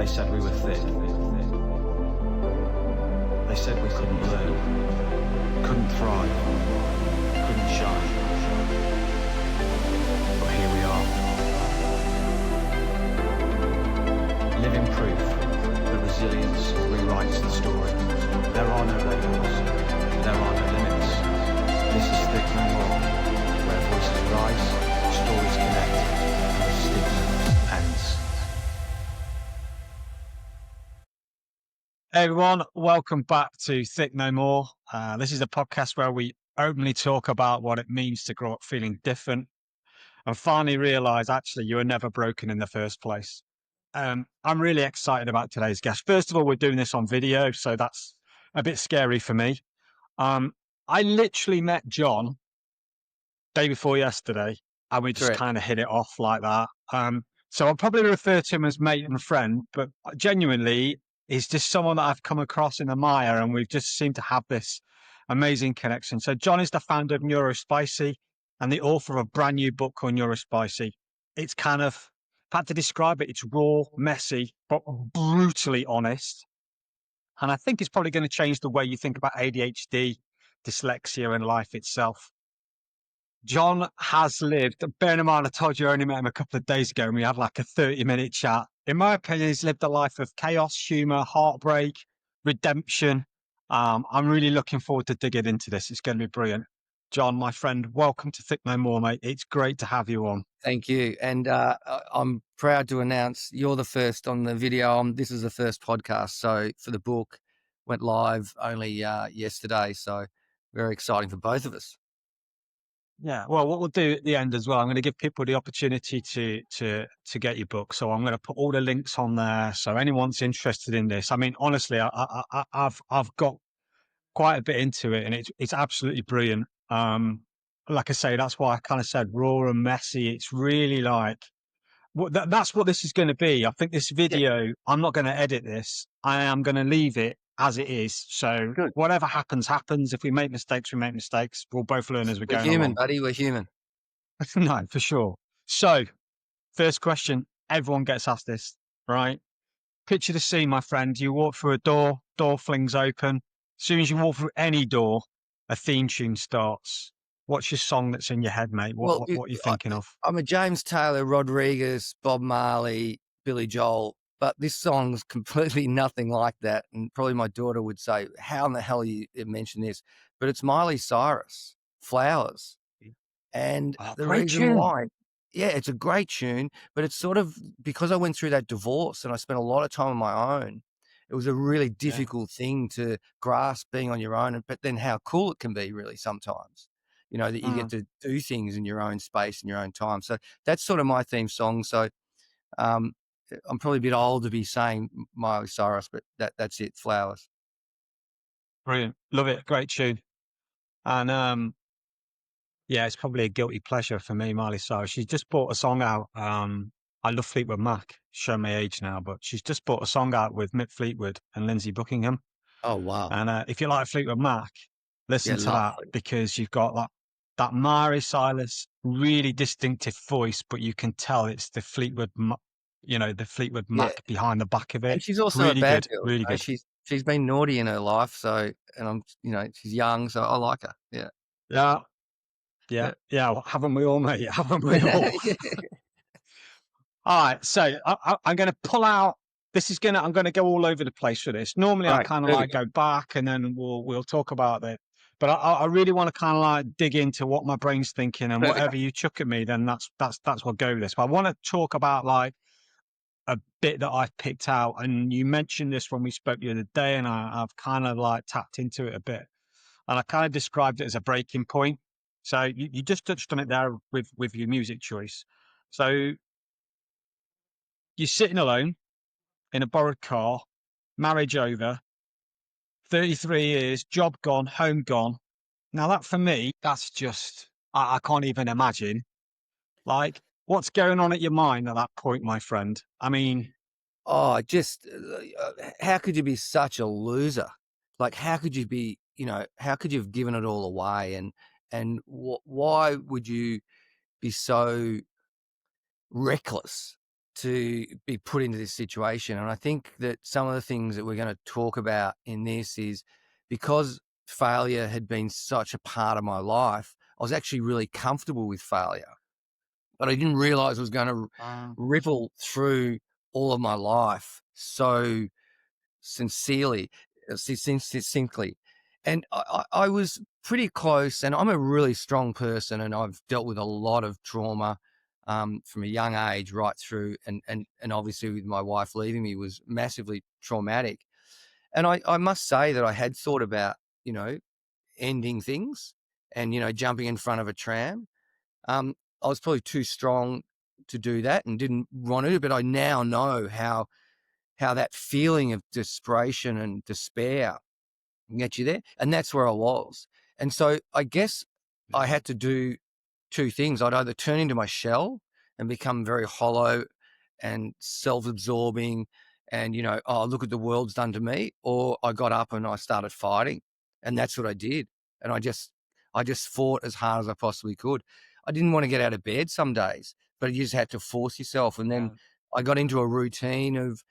They said we were thick. They said we couldn't learn, couldn't thrive, couldn't shine. But here we are. Living proof that resilience rewrites the story. There are no labels. There are no limits. This is Thick No More, where voices rise, stories connect, and stigma ends. Hey everyone, welcome back to Thick No More. This is a podcast where we openly talk about what it means to grow up feeling different and finally realize actually you were never broken in the first place. I'm really excited about today's guest. First of all, we're doing this on video, so that's a bit scary for me. I literally met John day before yesterday and we just kind of hit it off like that. So I'll probably refer to him as mate and friend, but genuinely, he's just someone that I've come across in the mire and we've just seemed to have this amazing connection. So John is the founder of NeuroSpicy and the author of a brand new book called NeuroSpicy. It's kind of, if I had to describe it, it's raw, messy, but brutally honest. And I think it's probably going to change the way you think about ADHD, dyslexia and life itself. John has lived, bearing in mind I told you I only met him a couple of days ago and we had like a 30-minute chat. In my opinion, he's lived a life of chaos, humor, heartbreak, redemption. I'm really looking forward to digging into this. It's going to be brilliant. John, my friend, welcome to Thick No More, mate. It's great to have you on. Thank you. And I'm proud to announce you're the first on the video. This is the first podcast. So for the book, went live only yesterday. So very exciting for both of us. Yeah, well, what we'll do at the end as well, I'm going to give people the opportunity to get your book. So I'm going to put all the links on there. So anyone's interested in this, I mean, honestly, I've got quite a bit into it, and it's absolutely brilliant. Like I say, that's why I kind of said raw and messy. It's really like that's what this is going to be. I think this video, I'm not going to edit this. I am going to leave it as it is. So whatever happens, happens. If we make mistakes, we make mistakes. We'll both learn as we go along. We're human, buddy. We're human. No, for sure. So first question, everyone gets asked this, right? Picture the scene, my friend. You walk through a door flings open. As soon as you walk through any door, a theme tune starts. What's your song that's in your head, mate? What are you thinking of? I'm a James Taylor, Rodriguez, Bob Marley, Billy Joel. But this song's completely nothing like that. And probably my daughter would say, how in the hell you mentioned this? But it's Miley Cyrus, Flowers. And the reason why, it's a great tune, but it's sort of because I went through that divorce and I spent a lot of time on my own. It was a really difficult thing to grasp being on your own, but then how cool it can be really sometimes, you know, that you get to do things in your own space and your own time. So that's sort of my theme song. So, I'm probably a bit old to be saying Miley Cyrus, but that's it. Flowers. Brilliant. Love it. Great tune. And, it's probably a guilty pleasure for me, Miley Cyrus. She's just brought a song out. I love Fleetwood Mac. Show my age now, but she's just brought a song out with Mick Fleetwood and Lindsey Buckingham. Oh, wow. And if you like Fleetwood Mac, listen to that because you've got that Miley Cyrus really distinctive voice, but you can tell it's the Fleetwood Mac behind the back of it. And she's also really a bad good, girl. really good. She's been naughty in her life, so she's young, so I like her. Yeah. Haven't we all, mate? Haven't we all? All right, so I'm going to pull out. I'm going to go all over the place for this. Normally, I kind of like go back and then we'll talk about it. But I really want to kind of like dig into what my brain's thinking, and whatever you chuck at me, then that's what go with this. But I want to talk about like a bit that I've picked out, and you mentioned this when we spoke the other day, and I've kind of like tapped into it a bit, and I kind of described it as a breaking point. So you just touched on it there with your music choice. So you're sitting alone in a borrowed car, marriage over, 33 years, job gone, home gone. Now that for me, that's just, I can't even imagine. Like, what's going on at your mind at that point, my friend? I mean. Oh, just, how could you be such a loser? Like, how could you be, how could you have given it all away? And why would you be so reckless to be put into this situation. And I think that some of the things that we're going to talk about in this is because failure had been such a part of my life, I was actually really comfortable with failure, but I didn't realize it was going to ripple through all of my life so sincerely, succinctly. And I was pretty close, and I'm a really strong person, and I've dealt with a lot of trauma from a young age right through, and obviously with my wife leaving me was massively traumatic. And I must say that I had thought about, ending things and, jumping in front of a tram. I was probably too strong to do that and didn't want to, but I now know how that feeling of desperation and despair can get you there. And that's where I was. And so I guess I had to do two things. I'd either turn into my shell and become very hollow and self-absorbing and, oh, look at the world's done to me, or I got up and I started fighting. And that's what I did. And I just fought as hard as I possibly could. I didn't want to get out of bed some days, but you just had to force yourself. And then I got into a routine of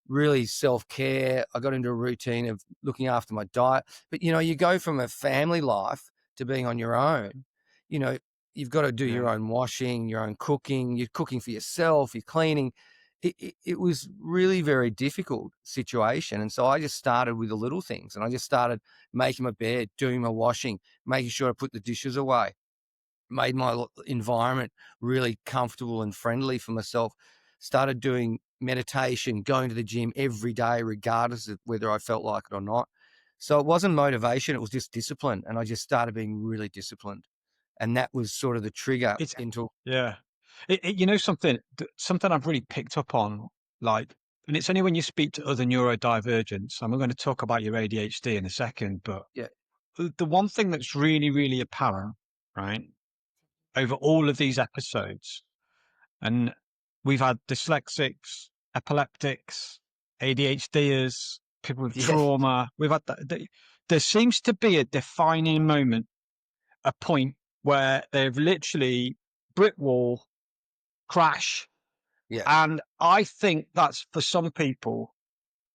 really self-care. I got into a routine of looking after my diet. But, you go from a family life to being on your own. You've got to do your own washing, your own cooking. You're cooking for yourself. You're cleaning. It was really very difficult situation. And so I just started with the little things, and I just started making my bed, doing my washing, making sure I put the dishes away, made my environment really comfortable and friendly for myself, started doing meditation, going to the gym every day, regardless of whether I felt like it or not. So it wasn't motivation, it was just discipline. And I just started being really disciplined. And that was sort of the trigger It's into. yeah. Something I've really picked up on, like, and it's only when you speak to other neurodivergents, and we're going to talk about your ADHD in a second, but Yeah. the one thing that's really, really apparent, right, over all of these episodes, and we've had dyslexics, epileptics, ADHDers, people with Yeah. trauma. We've had that. There seems to be a defining moment, a point where they've literally brick wall crash. Yeah. And I think that's for some people,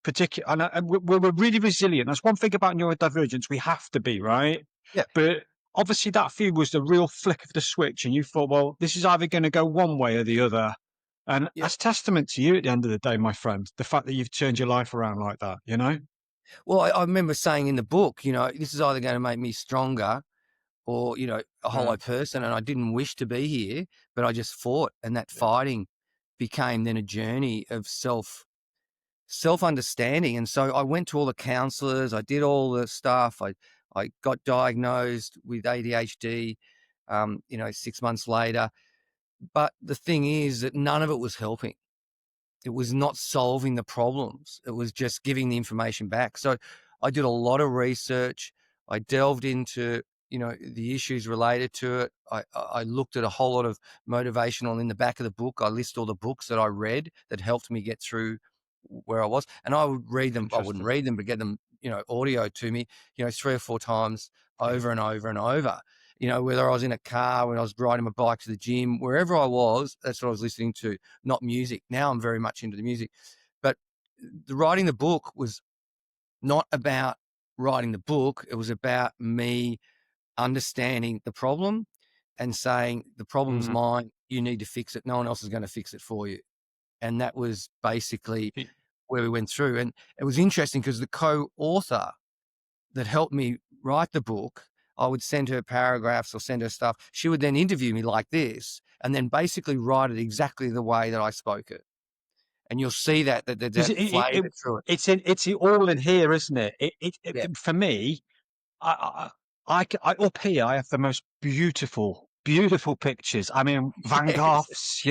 particular, and we're really resilient. That's one thing about neurodivergence. We have to be, right? Yeah. But obviously that for you was the real flick of the switch, and you thought, well, this is either going to go one way or the other. And Yeah. that's testament to you at the end of the day, my friend, the fact that you've turned your life around like that, Well, I remember saying in the book, this is either going to make me stronger or, a hollow person. And I didn't wish to be here, but I just fought. And that fighting became then a journey of self-understanding. And so I went to all the counselors, I did all the stuff. I got diagnosed with ADHD, 6 months later. But the thing is that none of it was helping. It was not solving the problems. It was just giving the information back. So I did a lot of research. I delved into, the issues related to it. I looked at a whole lot of motivational in the back of the book. I list all the books that I read that helped me get through where I was. And I would read them. I wouldn't read them, but get them, audio to me, 3 or 4 times over and over and over. Whether I was in a car, when I was riding my bike to the gym, wherever I was, that's what I was listening to, not music. Now I'm very much into the music. But writing the book was not about writing the book. It was about me understanding the problem and saying, the problem's mine, you need to fix it. No one else is going to fix it for you. And that was basically where we went through. And it was interesting because the co-author that helped me write the book, I would send her paragraphs or send her stuff. She would then interview me like this and then basically write it exactly the way that I spoke it. And you'll see that flavor through it. It's all in here, isn't it? Yeah. For me, I up here, I have the most beautiful pictures. I mean, Van Goghs,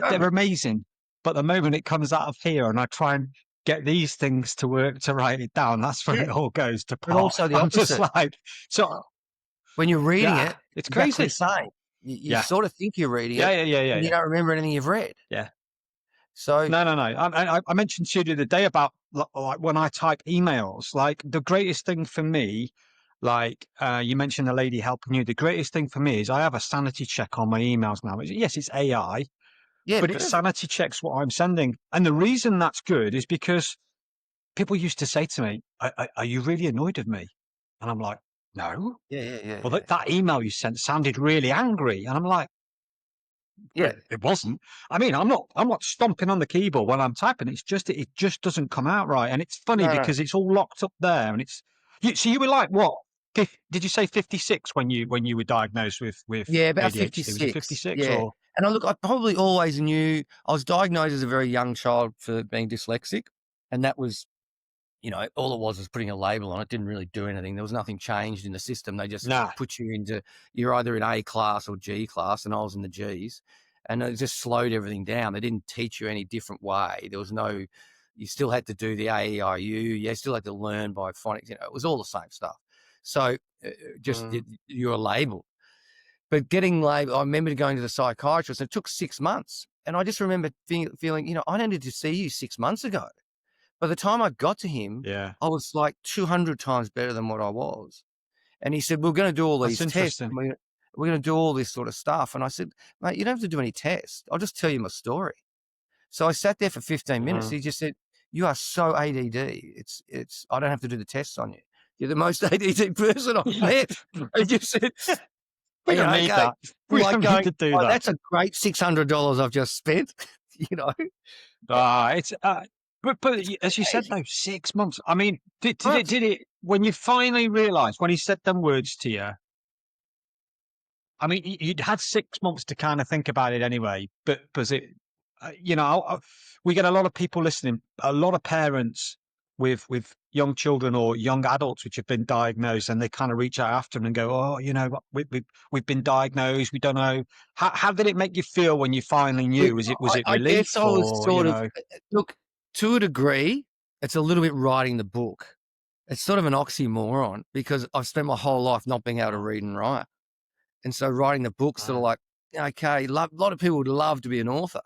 they're amazing. But the moment it comes out of here and I try and get these things to work to write it down, that's when it all goes to pot. But also the I'm opposite. just like, so when you're reading it, it's crazy. Same. You sort of think you're reading it. Yeah. You don't remember anything you've read. Yeah. So no. I mentioned to you the other day about like when I type emails, like the greatest thing for me, like you mentioned the lady helping you. The greatest thing for me is I have a sanity check on my emails now. Yes, it's AI, Yeah, but it perfect. sanity checks what I'm sending. And the reason that's good is because people used to say to me, are you really annoyed with me? And I'm like, no. Yeah, yeah, yeah, Well, yeah. that email you sent sounded really angry. And I'm like, Yeah. it wasn't. I mean, I'm not stomping on the keyboard when I'm typing. It just doesn't come out right. And it's funny No, no. because it's all locked up there. And so you were like, what? Did you say 56 when you were diagnosed with Yeah, about ADHD? Was it 56. 56 Yeah. or? And I probably always knew I was diagnosed as a very young child for being dyslexic, and that was, all it was putting a label on it. Didn't really do anything. There was nothing changed in the system. They just Nah. put you into, you're either in A class or G class, and I was in the Gs, and it just slowed everything down. They didn't teach you any different way. There was no, you still had to do the A-E-I-O-U. You still had to learn by phonics. It was all the same stuff. So you were labeled. But getting labeled, I remember going to the psychiatrist, and it took 6 months. And I just remember feeling, I needed to see you 6 months ago. By the time I got to him, Yeah. I was like 200 times better than what I was. And he said, we're going to do all That's these tests. interesting. We're going to do all this sort of stuff. And I said, mate, you don't have to do any tests. I'll just tell you my story. So I sat there for 15 minutes. Mm. He just said, you are so ADD. I don't have to do the tests on you. You're the most ADD person I've met. I just said, We don't need okay. that. I'm We like don't need going, to do oh, that. that's a great $600 I've just spent, you know. It's but It's as you said crazy. though, 6 months. I mean, did it Months. did it when you finally realised when he said them words to you? I mean, you'd had 6 months to kind of think about it anyway. But was it? We get a lot of people listening, a lot of parents with young children or young adults which have been diagnosed, and they kind of reach out after them and go, "Oh, we've been diagnosed. We don't know." How did it make you feel when you finally Look, knew? Was it I guess relief I was or sort of look, to a degree, it's a little bit writing the book. It's sort of an oxymoron because I've spent my whole life not being able to read and write. And so writing the book's sort of like, okay, a lot of people would love to be an author.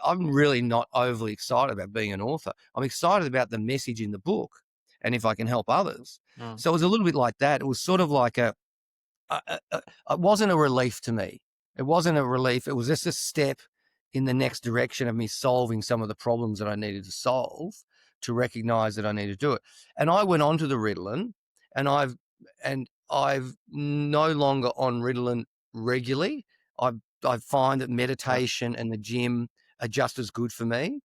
I'm really not overly excited about being an author. I'm excited about the message in the book and if I can help others. Mm. So it was a little bit like that. It was sort of like it wasn't a relief to me. It wasn't a relief. It was just a step in the next direction of me solving some of the problems that I needed to solve to recognize that I need to do it. And I went on to the Ritalin, and I've no longer on Ritalin regularly. I find that Yeah. meditation and the gym are just as good for me.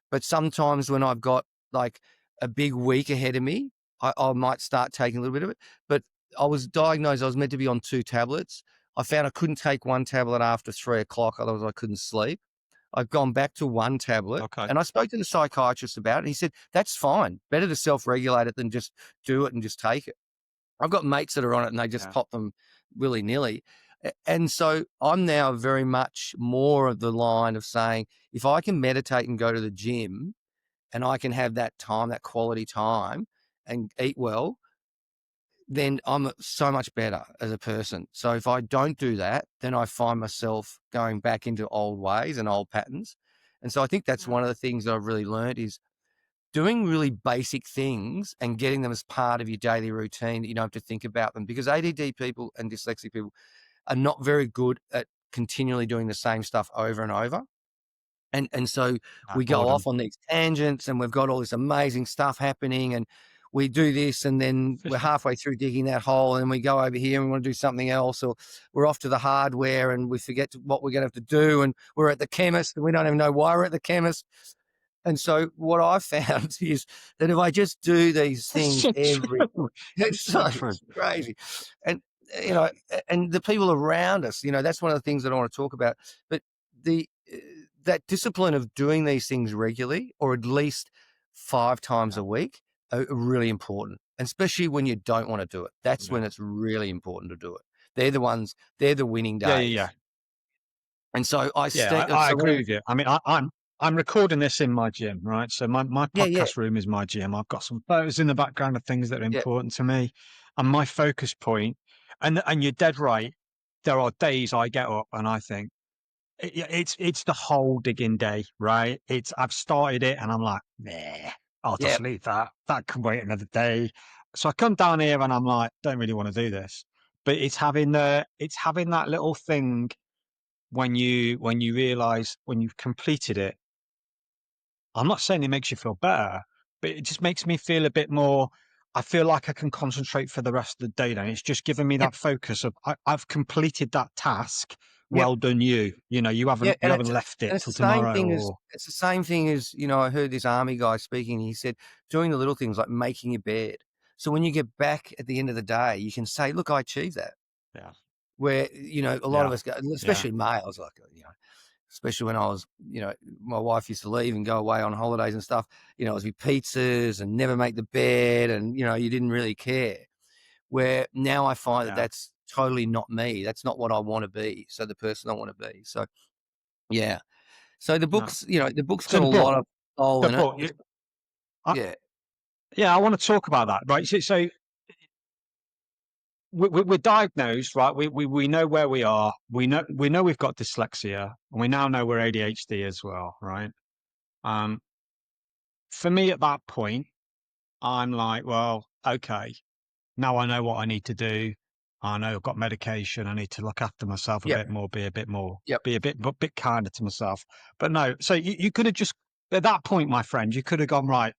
But sometimes when I've got like a big week ahead of me, I might start taking a little bit of it. But I was diagnosed, I was meant to be on 2 tablets. I found I couldn't take 1 tablet after 3 o'clock, otherwise I couldn't sleep. I've gone back to 1 tablet, Okay. and I spoke to the psychiatrist about it, and he said, that's fine. Better to self-regulate it than just do it and just take it. I've got mates that are on it and they just Yeah. pop them willy-nilly. And so I'm now very much more of the line of saying, if I can meditate and go to the gym and I can have that time, that quality time, and eat well, then I'm so much better as a person. So if I don't do that, then I find myself going back into old ways and old patterns. And so I think that's one of the things that I've really learned is doing really basic things and getting them as part of your daily routine that you don't have to think about them, because ADD people and dyslexic people are not very good at continually doing the same stuff over and over. And so we go off Boredom. on these tangents and we've got all this amazing stuff happening and we do this and then we're halfway through digging that hole and we go over here and we want to do something else, or we're off to the hardware and we forget what we're going to have to do, and we're at the chemist and we don't even know why we're at the chemist. And so what I found is that if I just do these things So every, true. it's So true. crazy. And, and the people around us, that's one of the things that I want to talk about. But that discipline of doing these things regularly, or at least 5 times a week, are really important. And especially when you don't want to do it. That's when Yeah. it's really important to do it. They're the winning Yeah. days. Yeah. And so Yeah. I so agree when, with you. I mean, I'm recording this in my gym, right? So my yeah, podcast room is my gym. I've got some photos in the background of things that are yeah, important to me, and my focus point. And you're dead right. There are days I get up and I think it's the whole digging day, right? I've started it and I'm like, nah, I'll yeah, just leave that. That can wait another day. So I come down here and I'm like, don't really want to do this. But it's having that little thing when you realize when you've completed it, I'm not saying it makes you feel better, but it just makes me feel a bit more. I feel like I can concentrate for the rest of the day. Then it's just given me Yep. that focus of I've completed that task. Yep. Well done, you. You know, you Yeah, haven't you and haven't left it it's till the same tomorrow. thing as Or it's the same thing as, I heard this army guy speaking, he said, doing the little things like making your bed. So when you get back at the end of the day, you can say, "Look, I achieved that." yeah, Where, a lot of yeah, us go, yeah, especially males, like, especially when I was, my wife used to leave and go away on holidays and stuff, it was be pizzas and never make the bed and, you didn't really care. Where now I find that yeah. that's totally not me. That's not what I want to be. So the person I want to be. So, yeah. So No. the book's So got a lot of soul the in it. book. I, Yeah. yeah, I want to talk about that. Right. So we're diagnosed, right? We know where we are. We know we've got dyslexia, and we now know we're ADHD as well, right? Um, for me at that point, I'm like, well, okay, now I know what I need to do. I know I've got medication. I need to look after myself a Yep. bit more, be a bit more, Yep. be a bit kinder to myself. But no, so you could have just at that point, my friend, you could have gone right.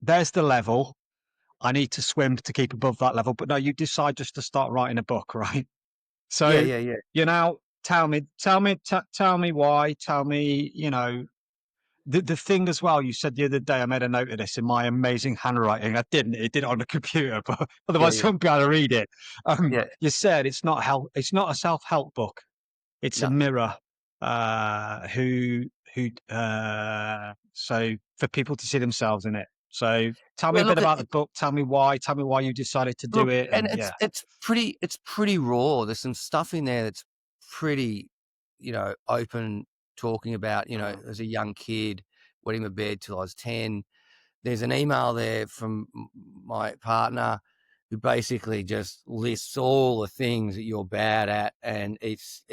There's the level. I need to swim to keep above that level. But no, you decide just to start writing a book, right? Yeah. So, Yeah. Yeah. tell me why. Tell me, the thing as well. You said the other day, I made a note of this in my amazing handwriting. I didn't. It did it on the computer, but Yeah. otherwise, Yeah. I'm going to read it. Yeah. You said it's not help. It's not a self-help book. It's a No. mirror. So for people to see themselves in it. So tell me Yeah. a bit Look, about the book. Tell me why. Tell me why you decided to do look, it. and And yeah, it's pretty raw. There's some stuff in there that's pretty, open, talking about, uh, as a young kid, wetting my bed till I was 10. There's an email there from my partner who basically just lists all the things that you're bad at, and it's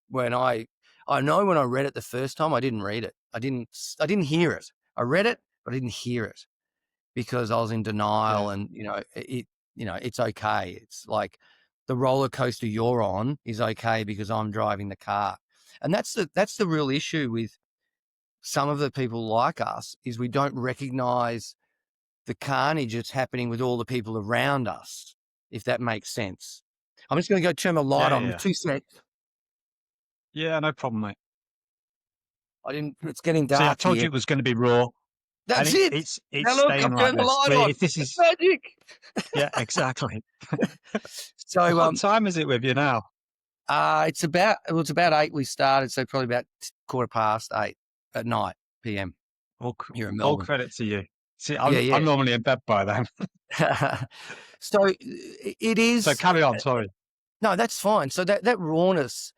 when I know when I read it the first time, I didn't read it. I didn't hear it. I read it, but I didn't hear it because I was in denial, yeah, and it's okay. It's like the roller coaster you're on is okay because I'm driving the car, and that's the real issue with some of the people like us is we don't recognize the carnage that's happening with all the people around us, if that makes sense. I'm just going to go turn my light yeah, on with yeah. 2 seconds. Yeah, no problem, mate. It's getting See, I dark told you here. it was going to be raw, and That's it's it. it's it's Now look, staying I've like turned the this. light But on. if this It's is, magic. yeah, exactly. So, What time is it with you now? it's about 8 we started, so probably about 8:15 at night, PM here in All Melbourne. credit to you. See, Yeah, I'm yeah. normally in bed by then. So it So is. carry on. Sorry. No, that's fine. So that rawness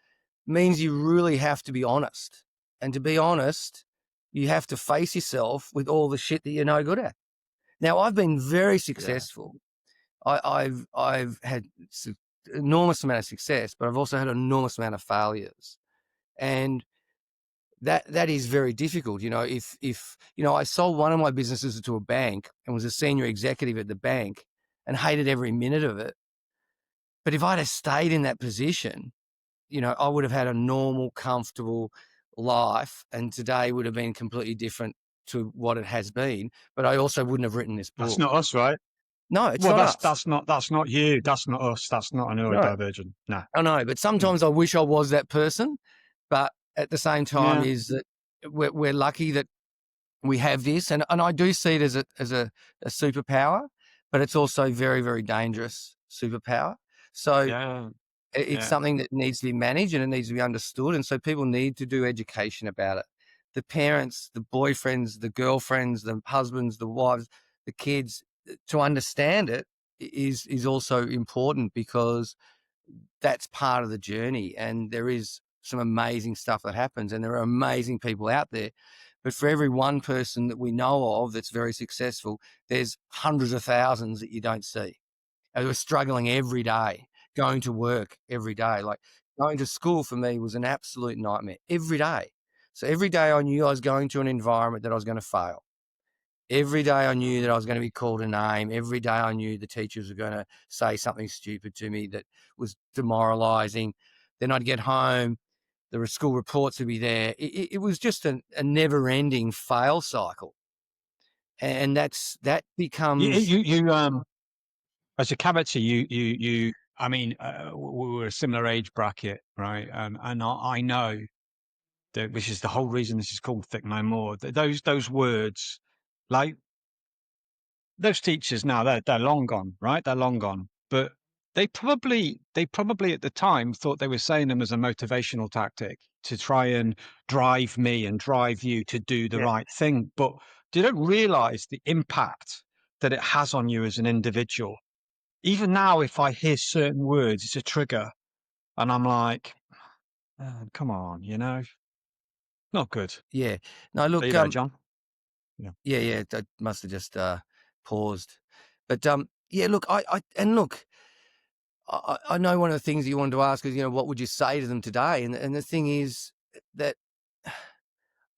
means you really have to be honest. And to be honest, you have to face yourself with all the shit that you're no good at. Now, I've been very Yeah, successful. I've had enormous amount of success, but I've also had enormous amount of failures. And that is very difficult. If I sold one of my businesses to a bank and was a senior executive at the bank and hated every minute of it. But if I'd have stayed in that position, I would have had a normal, comfortable life, and today would have been completely different to what it has been. But I also wouldn't have written this that's book. not us, right? No, it's Well, not that's us. that's not you. That's not us. That's not a No, neurodivergent. No. I know. But Mm. sometimes I wish I was that person. But at the same time, Yeah, is that we're lucky that we have this, and I do see it as a superpower, but it's also very, very dangerous superpower. So yeah, it's yeah, something that needs to be managed and it needs to be understood. And so people need to do education about it. The parents, the boyfriends, the girlfriends, the husbands, the wives, the kids, to understand it is also important because that's part of the journey. And there is some amazing stuff that happens, and there are amazing people out there. But for every one person that we know of that's very successful, there's hundreds of thousands that you don't see. And we're struggling every day, going to work every day. Like going to school for me was an absolute nightmare every day. So every day I knew I was going to an environment that I was going to fail. Every day I knew that I was going to be called a name. Every day I knew the teachers were going to say something stupid to me that was demoralizing. Then I'd get home The school reports would be there. It was just a never-ending fail cycle, and that You, becomes you, you as a character, I mean, we were a similar age bracket, right? And I know that, which is the whole reason this is called Thick No More. Those words, like those teachers now, they're long gone, right? They're long gone. But they probably at the time thought they were saying them as a motivational tactic to try and drive me and drive you to do the yeah, right thing. But they don't realize the impact that it has on you as an individual. Even now, if I hear certain words, it's a trigger, and I'm like, "Oh, come on, not good." yeah. No, There look, you go, John. Yeah. yeah, I must have just paused, but yeah, look, look, I know one of the things you wanted to ask is, what would you say to them today? And the thing is that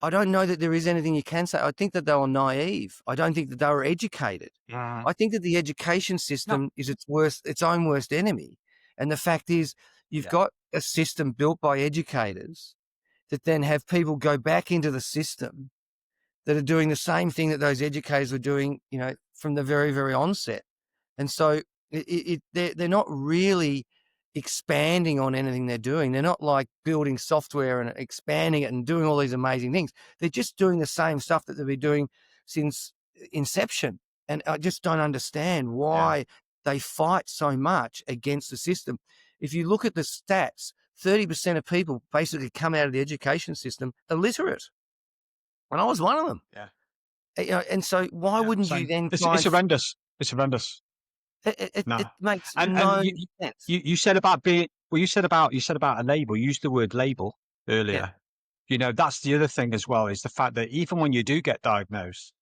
I don't know that there is anything you can say. I think that they were naive. I don't think that they were educated. Yeah. I think that the education No. system is its own worst enemy. And the fact is, you've Yeah. got a system built by educators that then have people go back into the system that are doing the same thing that those educators were doing, from the very, very onset. And so they're not really expanding on anything they're doing. They're not like building software and expanding it and doing all these amazing things. They're just doing the same stuff that they've been doing since inception. And I just don't understand Yeah. why they fight so much against the system. If you look at the stats, 30% of people basically come out of the education system illiterate. And I was one of them. Yeah. And so why Yeah. wouldn't you Same. then It's try it's and horrendous. It's horrendous. it No. makes And no you sense. you you said about being well, you said about a label. You used the word label Yeah, earlier. That's the other thing as well, is the fact that even when you do get diagnosed,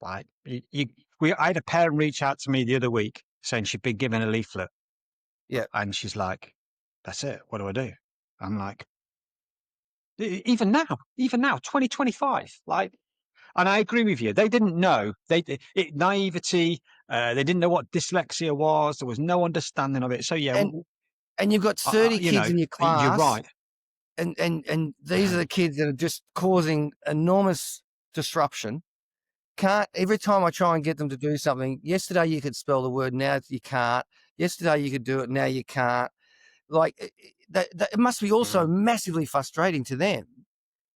like I had a parent reach out to me the other week saying she'd been given a leaflet, yeah. and she's like, "That's it. What do I do?" I'm like, even now, 2025, like, and I agree with you. They didn't know. Naivety. They didn't know what dyslexia was. There was no understanding of it. So yeah, And and you've got 30 you kids know, in your you're class, right. and these are Yeah. the kids that are just causing enormous disruption. Can't every time I try and get them to do something, yesterday you could spell the word, now you can't. Yesterday you could do it, now you can't. Like it must be also Mm. massively frustrating to them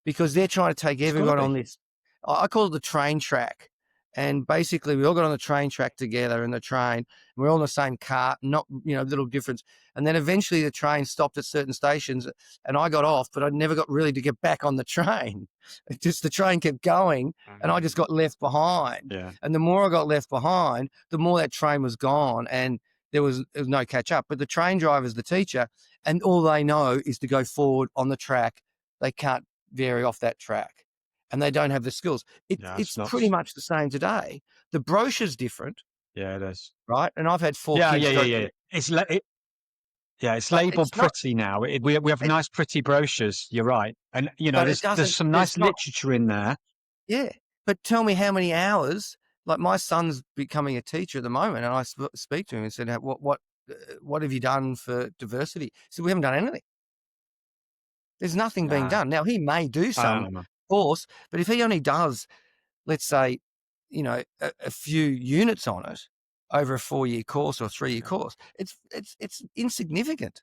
because they're trying to take It's got to everyone on be. this. I call it the train track. And basically, we all got on the train track together in the train. And we're all in the same car, not, little difference. And then eventually the train stopped at certain stations and I got off, but I never got really to get back on the train. It just the train kept going and I just Mm. got left behind. Yeah. And the more I got left behind, the more that train was gone and there was no catch up. But the train driver's the teacher and all they know is to go forward on the track. They can't vary off that track and they don't have the skills. Yeah. It's It's pretty nuts. much the same today. The brochure's different, Yeah, it is. right? And I've had 4 Yeah. kids Yeah. Yeah. go Yeah. through, It's but labeled it's not. pretty now. We have It, nice, pretty brochures. You're right, and but it there's doesn't. some There's nice not. literature in there. Yeah. But tell me how many hours. Like my son's becoming a teacher at the moment, and I speak to him and said, what have you done for diversity?" He said, "We haven't done anything. There's nothing being Nah, done." Now he may do I some don't know. course, but if he only does, let's say, a few units on it over a 4-year course or a 3-year Yeah. course, it's insignificant.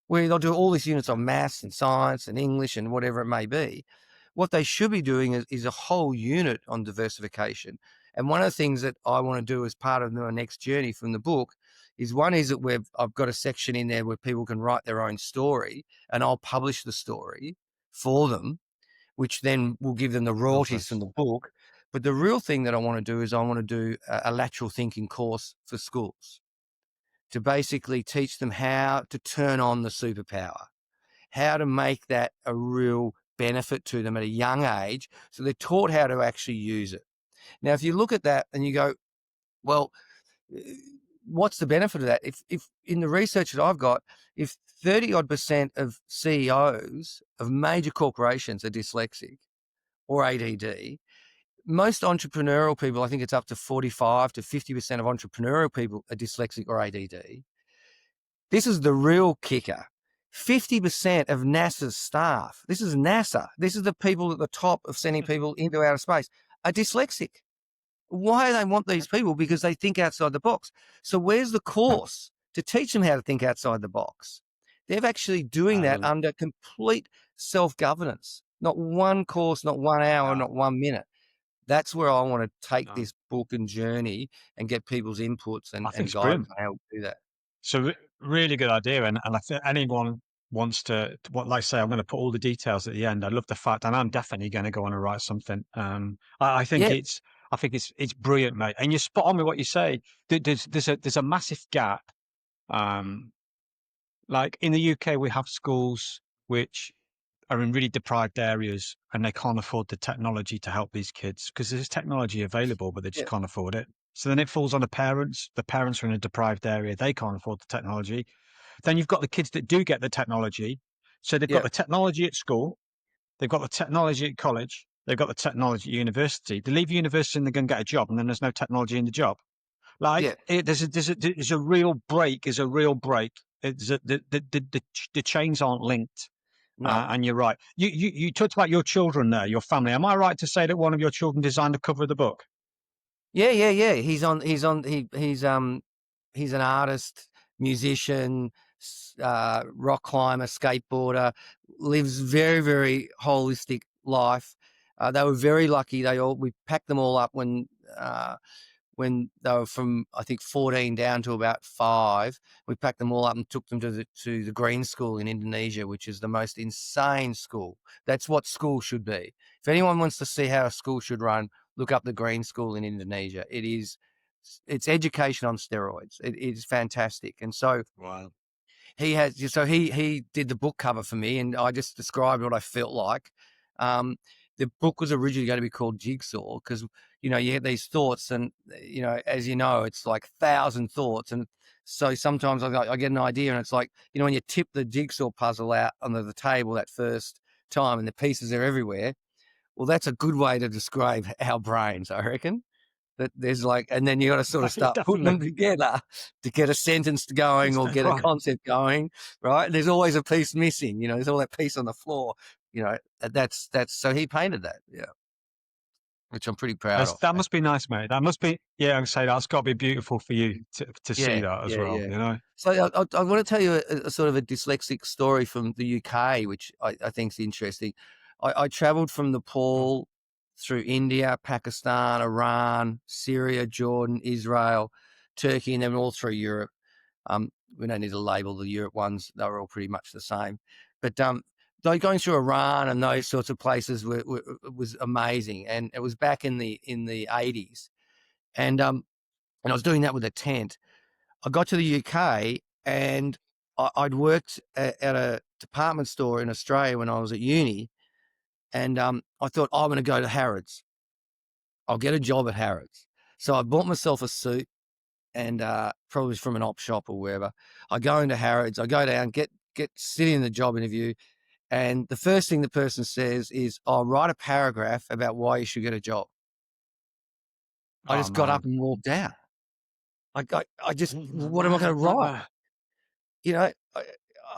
Where they'll do all these units Yeah. on maths and science and English and whatever it may be. What they should be doing is a whole unit on diversification. And one of the things that I want to do as part of my next journey from the book is one is that I've got a section in there where people can write their own story and I'll publish the story for them, which then will give them the royalties Lovely. from the book. But the real thing that I want to do is I want to do a lateral thinking course for schools to basically teach them how to turn on the superpower, how to make that a real benefit to them at a young age. So they're taught how to actually use it. Now, if you look at that and you go, well, what's the benefit of that? If in the research that I've got, if 30% of CEOs of major corporations are dyslexic or ADD, most entrepreneurial people, I think it's up to 45 to 50% of entrepreneurial people are dyslexic or ADD. This is the real kicker. 50% of NASA's staff, this is NASA, this is the people at the top of sending people into outer space, are dyslexic. Why do they want these people? Because they think outside the box. So where's the course to teach them how to think outside the box? They're actually doing that under complete self-governance. Not one course, not 1 hour, not 1 minute. That's where I want to take this book and journey and get people's inputs I and think it's guidance brilliant. on how to do that. So really good idea, and I think anyone wants what, like I say, I'm going to put all the details at the end. I love the fact, and I'm definitely going to go on and write something. I think Yeah, it's brilliant, mate. And you're spot on with what you say. There's a massive gap. Um, like in the UK, we have schools which are in really deprived areas, and they can't afford the technology to help these kids because there's technology available, but they just yeah, can't afford it. So then it falls on the parents. The parents are in a deprived area; they can't afford the technology. Then you've got the kids that do get the technology. So they've got yeah, the technology at school, they've got the technology at college, they've got the technology at university. They leave university and they're going to get a job, and then there's no technology in the job. yeah. Like there's a real break. There's a real break. The chains aren't linked. No. And you're right. You talked about your children there, your family. Am I right to say that one of your children designed the cover of the book? Yeah, yeah, yeah. He's an artist, musician, rock climber, skateboarder, lives very, very holistic life. They were very lucky. We packed them all up when they were from, I think, 14 down to about 5. We packed them all up and took them to the Green School in Indonesia, which is the most insane school. That's what school should be. If anyone wants to see how a school should run, look up the Green School in Indonesia. It's education on steroids. It is fantastic. And so Wow. he did the book cover for me, and I just described what I felt like. The book was originally going to be called Jigsaw because, you get these thoughts, and, as you know, it's like 1,000 thoughts. And so sometimes I get an idea, and it's like, when you tip the jigsaw puzzle out onto the table that first time and the pieces are everywhere. Well, that's a good way to describe our brains, I reckon. That there's and then you got to sort of start putting them Definitely. together to get a sentence going or get a Right. concept going, right? There's always a piece missing, there's all that piece on the floor, that's so he painted that, yeah, which I'm pretty proud of. That must be nice, mate. That must be, yeah, I'd say that's got to be beautiful for you to see Yeah, that as yeah, well, yeah. you know? So I want to tell you a sort of a dyslexic story from the UK, which I think is interesting. I traveled from Mm. Nepal through India, Pakistan, Iran, Syria, Jordan, Israel, Turkey, and then all through Europe. We don't need to label the Europe ones; they were all pretty much the same. But going through Iran and those sorts of places was amazing, and it was back in the 80s, and I was doing that with a tent. I got to the UK, and I'd worked at a department store in Australia when I was at uni, and I thought, I'm going to go to Harrods. I'll get a job at Harrods. So I bought myself a suit, and probably from an op shop or wherever. I go into Harrods. I go down, get sitting in the job interview, and the first thing the person says is, "I'll write a paragraph about why you should get a job." I Oh, just got up man. and walked out. I just, what am I going to write? You know,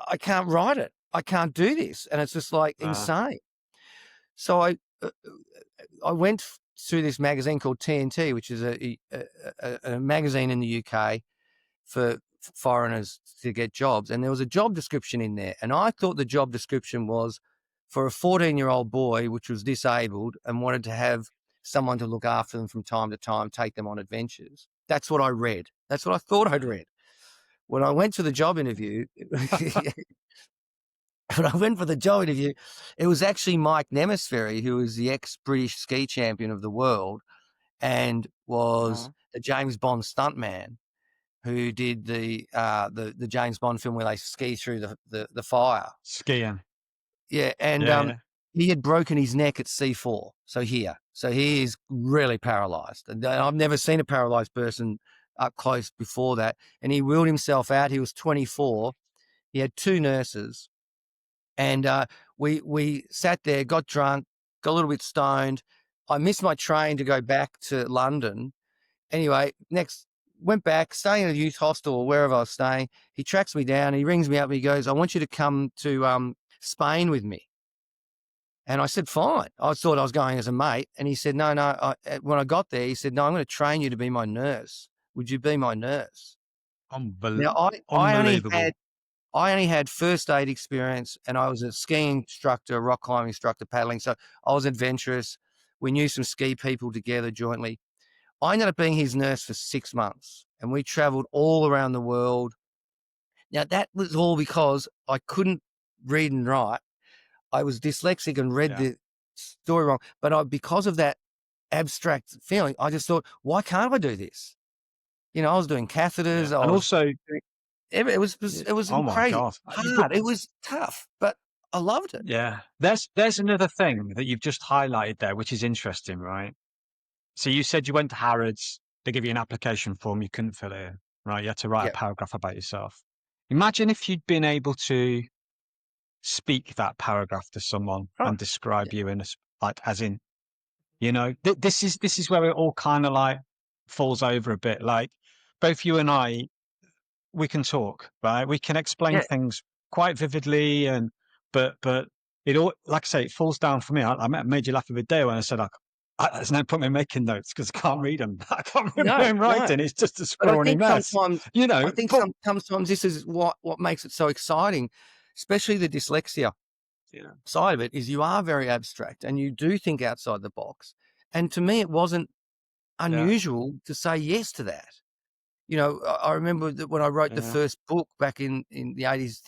I can't write it. I can't do this, and it's just like insane. So I went through this magazine called TNT, which is a magazine in the UK for foreigners to get jobs, and there was a job description in there, and I thought the job description was for a 14-year-old boy which was disabled and wanted to have someone to look after them from time to time, take them on adventures. That's what I read. That's what I thought I'd read. When I went to the job interview, when I went for the job interview, it was actually Mike Nemisfery, who was the ex-British ski champion of the world and was the James Bond stuntman who did the James Bond film where they ski through the fire. Skiing. Yeah, and Yeah, yeah. he had broken his neck at C4, so he is really paralyzed. And I've never seen a paralyzed person up close before that. And he wheeled himself out. He was 24. He had 2 nurses. And we sat there, got drunk, got a little bit stoned. I missed my train to go back to London. Anyway, next went back, staying at a youth hostel or wherever I was staying. He tracks me down. He rings me up. And he goes, "I want you to come to Spain with me." And I said, "Fine." I thought I was going as a mate. And he said, "No, no." When I got there, he said, "No, I'm going to train you to be my nurse. Would you be my nurse?" Now, Unbelievable. I only had first aid experience, and I was a skiing instructor, rock climbing instructor, paddling. So I was adventurous. We knew some ski people together jointly. I ended up being his nurse for 6 months, and we traveled all around the world. Now, that was all because I couldn't read and write. I was dyslexic and read Yeah. the story wrong. But because of that abstract feeling, I just thought, why can't I do this? I was doing catheters. Yeah. I And was also, it was oh my crazy, God. hard. It was tough, but I loved it. Yeah. There's another thing that you've just highlighted there, which is interesting, right? So you said you went to Harrods, they give you an application form, you couldn't fill it in, right? You had to write a Yeah. paragraph about yourself. Imagine if you'd been able to speak that paragraph to someone Oh, and yeah. describe you in like, as in, this is where it all kind of like falls over a bit. Like both you and I, we can talk, right? We can explain Yeah. things quite vividly, but it all, like I say, it falls down for me. I made you laugh the other day when I said, there's no point in making notes because I can't read them. I can't read my No, own no. writing. It's just a But I scrawny think mess, sometimes but sometimes this is what makes it so exciting, especially the dyslexia yeah, side of it, is you are very abstract and you do think outside the box. And to me, it wasn't yeah, unusual to say yes to that. I remember that when I wrote the yeah. first book back in the 80s,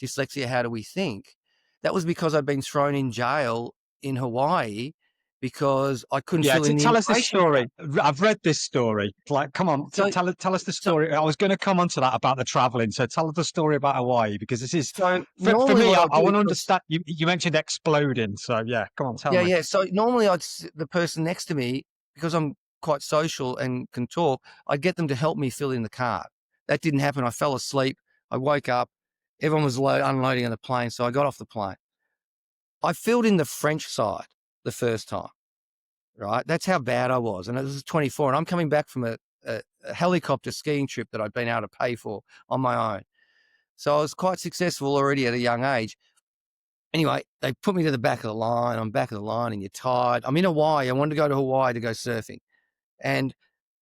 Dyslexia, How Do We Think? That was because I'd been thrown in jail in Hawaii because I couldn't Yeah, fill in the tell us this information. story. I've read this story. Like, come on, So, tell us the so, story. I was going to come on to that about the traveling. So tell us the story about Hawaii because this is so for normally me. what I'll I do, want to because understand. You mentioned exploding. So yeah, come on, tell yeah, me. yeah. So normally the person next to me, because I'm quite social and can talk, I'd get them to help me fill in the card. That didn't happen. I fell asleep. I woke up. Everyone was unloading on the plane. So I got off the plane. I filled in the French side the first time, right? That's how bad I was. And it was 24. And I'm coming back from a helicopter skiing trip that I'd been able to pay for on my own. So I was quite successful already at a young age. Anyway, they put me to the back of the line. I'm back of the line and you're tired. I'm in Hawaii. I wanted to go to Hawaii to go surfing. And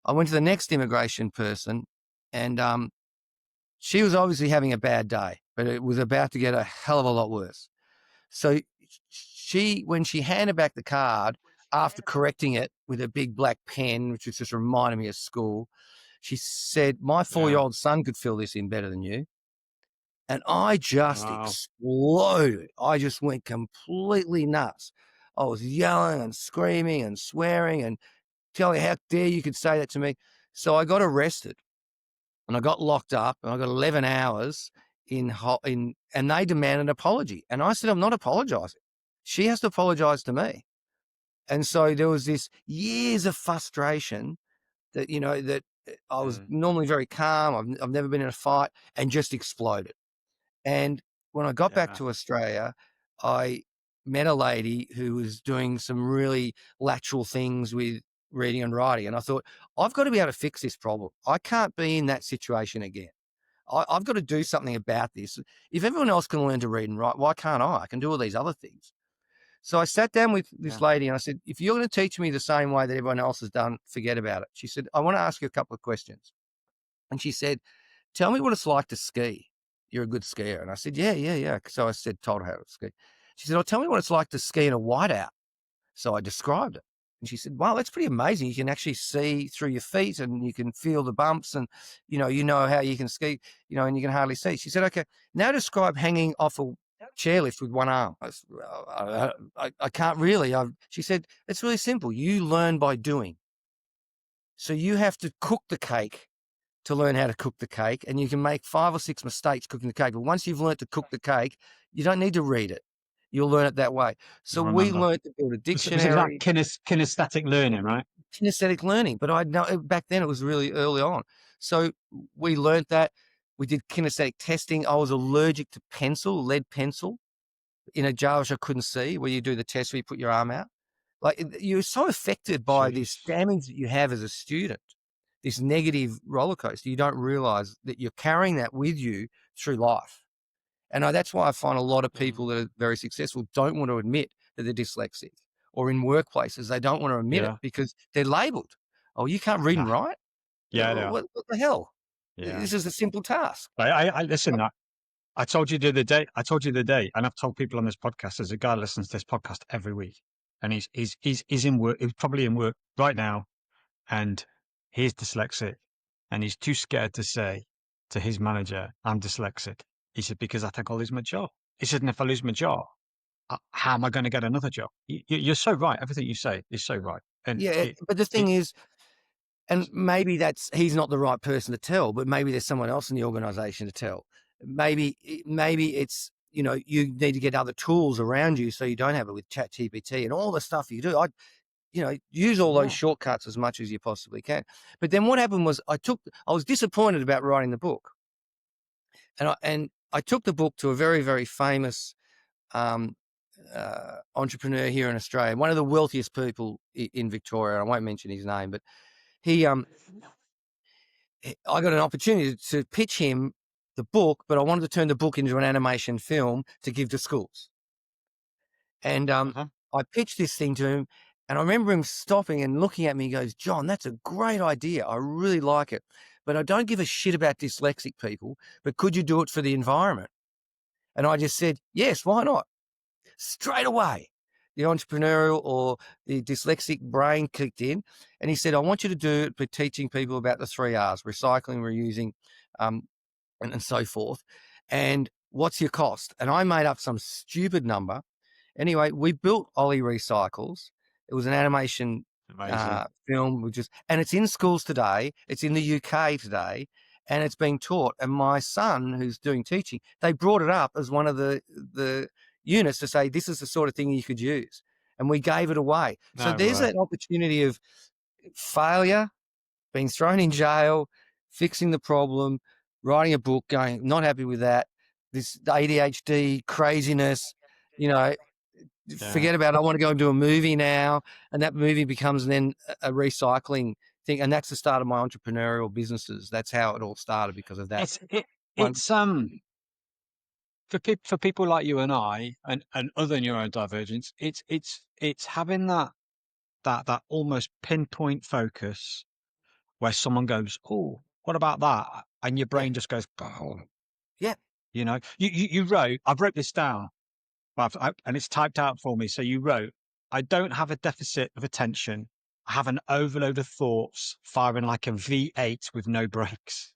I went to the next immigration person and she was obviously having a bad day, but it was about to get a hell of a lot worse. So when she handed back the card after correcting it with a big black pen, which was just reminding me of school, she said, "My Yeah. 4-year-old son could fill this in better than you." And I just Wow. exploded. I just went completely nuts. I was yelling and screaming and swearing and telling, "How dare you could say that to me?" So I got arrested and I got locked up and I got 11 hours and they demanded an apology. And I said, "I'm not apologizing. She has to apologize to me." And so there was this years of frustration that I was Mm, normally very calm. I've never been in a fight, and just exploded. And when I got back yeah. to Australia, I met a lady who was doing some really lateral things with reading and writing. And I thought, I've got to be able to fix this problem. I can't be in that situation again. I've got to do something about this. If everyone else can learn to read and write, why can't I? I can do all these other things. So I sat down with this Yeah. lady and I said, "If you're going to teach me the same way that everyone else has done, forget about it." She said, "I want to ask you a couple of questions." And she said, "Tell me what it's like to ski. You're a good skier." And I said, "Yeah, yeah, yeah." So I told her how to ski. She said, "Oh, tell me what it's like to ski in a whiteout." So I described it. And she said, "Wow, that's pretty amazing. You can actually see through your feet and you can feel the bumps and, you know how you can ski, and you can hardly see." She said, "Okay, now describe hanging off a chairlift with one arm." I can't really. She said, "It's really simple. You learn by doing. So you have to cook the cake to learn how to cook the cake, and you can make 5 or 6 mistakes cooking the cake. But once you've learned to cook the cake, you don't need to read it. You'll learn it that way." I So we remember. learned to build a Was it like dictionary, kinesthetic learning, right? kinesthetic learning, but I know back then it was really early on. So we learned that. We did kinesthetic testing. I was allergic to lead pencil in a jar which I couldn't see, where you do the test where you put your arm out. Like, you're so affected by this Jeez. damage that you have as a student. this negative roller coaster. You don't realize that you're carrying that with you through life. And that's why I find a lot of people that are very successful don't want to admit that they're dyslexic, or in workplaces, they don't want to admit it Yeah. because they're labeled. Oh, you can't read and Nah. write? Yeah, they are. What the hell? Yeah. This is a simple task. I listen. I told you the other day. I told you the other day, and I've told people on this podcast. There's a guy who listens to this podcast every week, and he's in work. He's probably in work right now, and he's dyslexic, and he's too scared to say to his manager, "I'm dyslexic." He said, "Because I think I'll lose my job." He said, "And if I lose my job, how am I going to get another job?" You're so right. Everything you say is so right, and Yeah, but the thing it is, and maybe he's not the right person to tell, but maybe there's someone else in the organization to tell. Maybe it's, you need to get other tools around you so you don't have it with ChatGPT and all the stuff you do. Use all those yeah. shortcuts as much as you possibly can. But then what happened was I was disappointed about writing the book. And I took the book to a very, very famous entrepreneur here in Australia, one of the wealthiest people in Victoria. I won't mention his name, but he I got an opportunity to pitch him the book, but I wanted to turn the book into an animation film to give to schools. And Uh-huh. I pitched this thing to him, and I remember him stopping and looking at me. He goes, "John, that's a great idea. I really like it, but I don't give a shit about dyslexic people, but could you do it for the environment?" And I just said, "Yes, why not?" Straight away, the entrepreneurial or the dyslexic brain kicked in, and he said, "I want you to do it by teaching people about the 3 Rs: recycling, reusing, and so forth. And what's your cost?" And I made up some stupid number. Anyway, we built Ollie Recycles. It was an animation Amazing. film, and it's in schools today. It's in the UK today, and it's being taught. And my son, who's doing teaching, they brought it up as one of the units to say this is the sort of thing you could use, and we gave it away. So No there's way. an opportunity of failure, being thrown in jail, fixing the problem, writing a book, going, not happy with that. This ADHD craziness, you know, Yeah. forget about it. I want to go and do a movie now. And that movie becomes then a recycling thing. And that's the start of my entrepreneurial businesses. That's how it all started because of that It's one. it's for people like you and I and other neurodivergents, it's having that almost pinpoint focus where someone goes, "Oh, what about that?" And your Yeah. brain just goes, "Oh," Yeah. you wrote. I wrote this down, and it's typed out for me. So you wrote, "I don't have a deficit of attention. I have an overload of thoughts firing like a V8 with no brakes."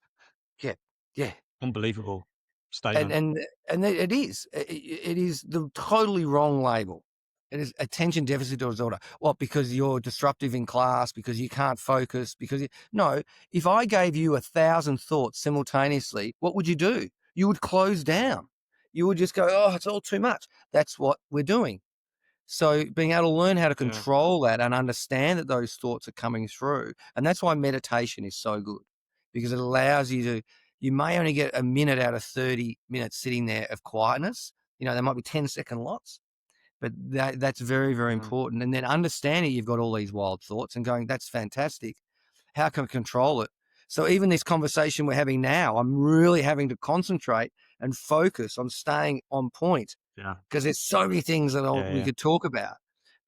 Yeah. Yeah. Unbelievable And statement. and and it is. It is the totally wrong label. It is attention deficit disorder. What? Because you're disruptive in class, because you can't focus, no, if I gave you 1,000 thoughts simultaneously, what would you do? You would close down. You would just go, "Oh, it's all too much." That's what we're doing. So being able to learn how to Yeah. control that and understand that those thoughts are coming through. And that's why meditation is so good, because it allows you may only get a minute out of 30 minutes sitting there of quietness. There might be 10-second lots, but that's very, very Mm. important. And then understanding you've got all these wild thoughts and going, "That's fantastic. How can I control it?" So even this conversation we're having now, I'm really having to concentrate and focus on staying on point, Yeah. because there's so many things that Yeah. we Yeah. could talk about.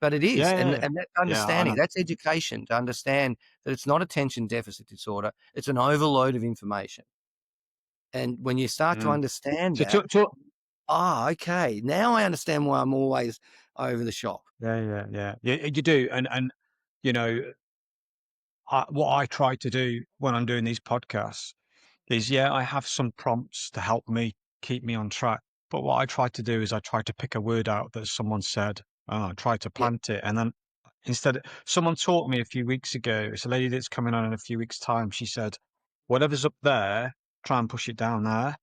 But it Yeah. is, Yeah. and Yeah. that's Yeah. I understanding, know. that's education, to understand that it's not attention deficit disorder, it's an overload of information. And when you start to Mm. understand So that, talk. okay, now I understand why I'm always over the shop. Yeah. Yeah. Yeah. Yeah. You do, and you know, what I try to do when I'm doing these podcasts is, yeah, I have some prompts to help me keep me on track. But what I try to do is I try to pick a word out that someone said, and I try to Yeah, plant it. And then someone taught me a few weeks ago, it's a lady that's coming on in a few weeks' time. She said, whatever's up there, try and push it down there.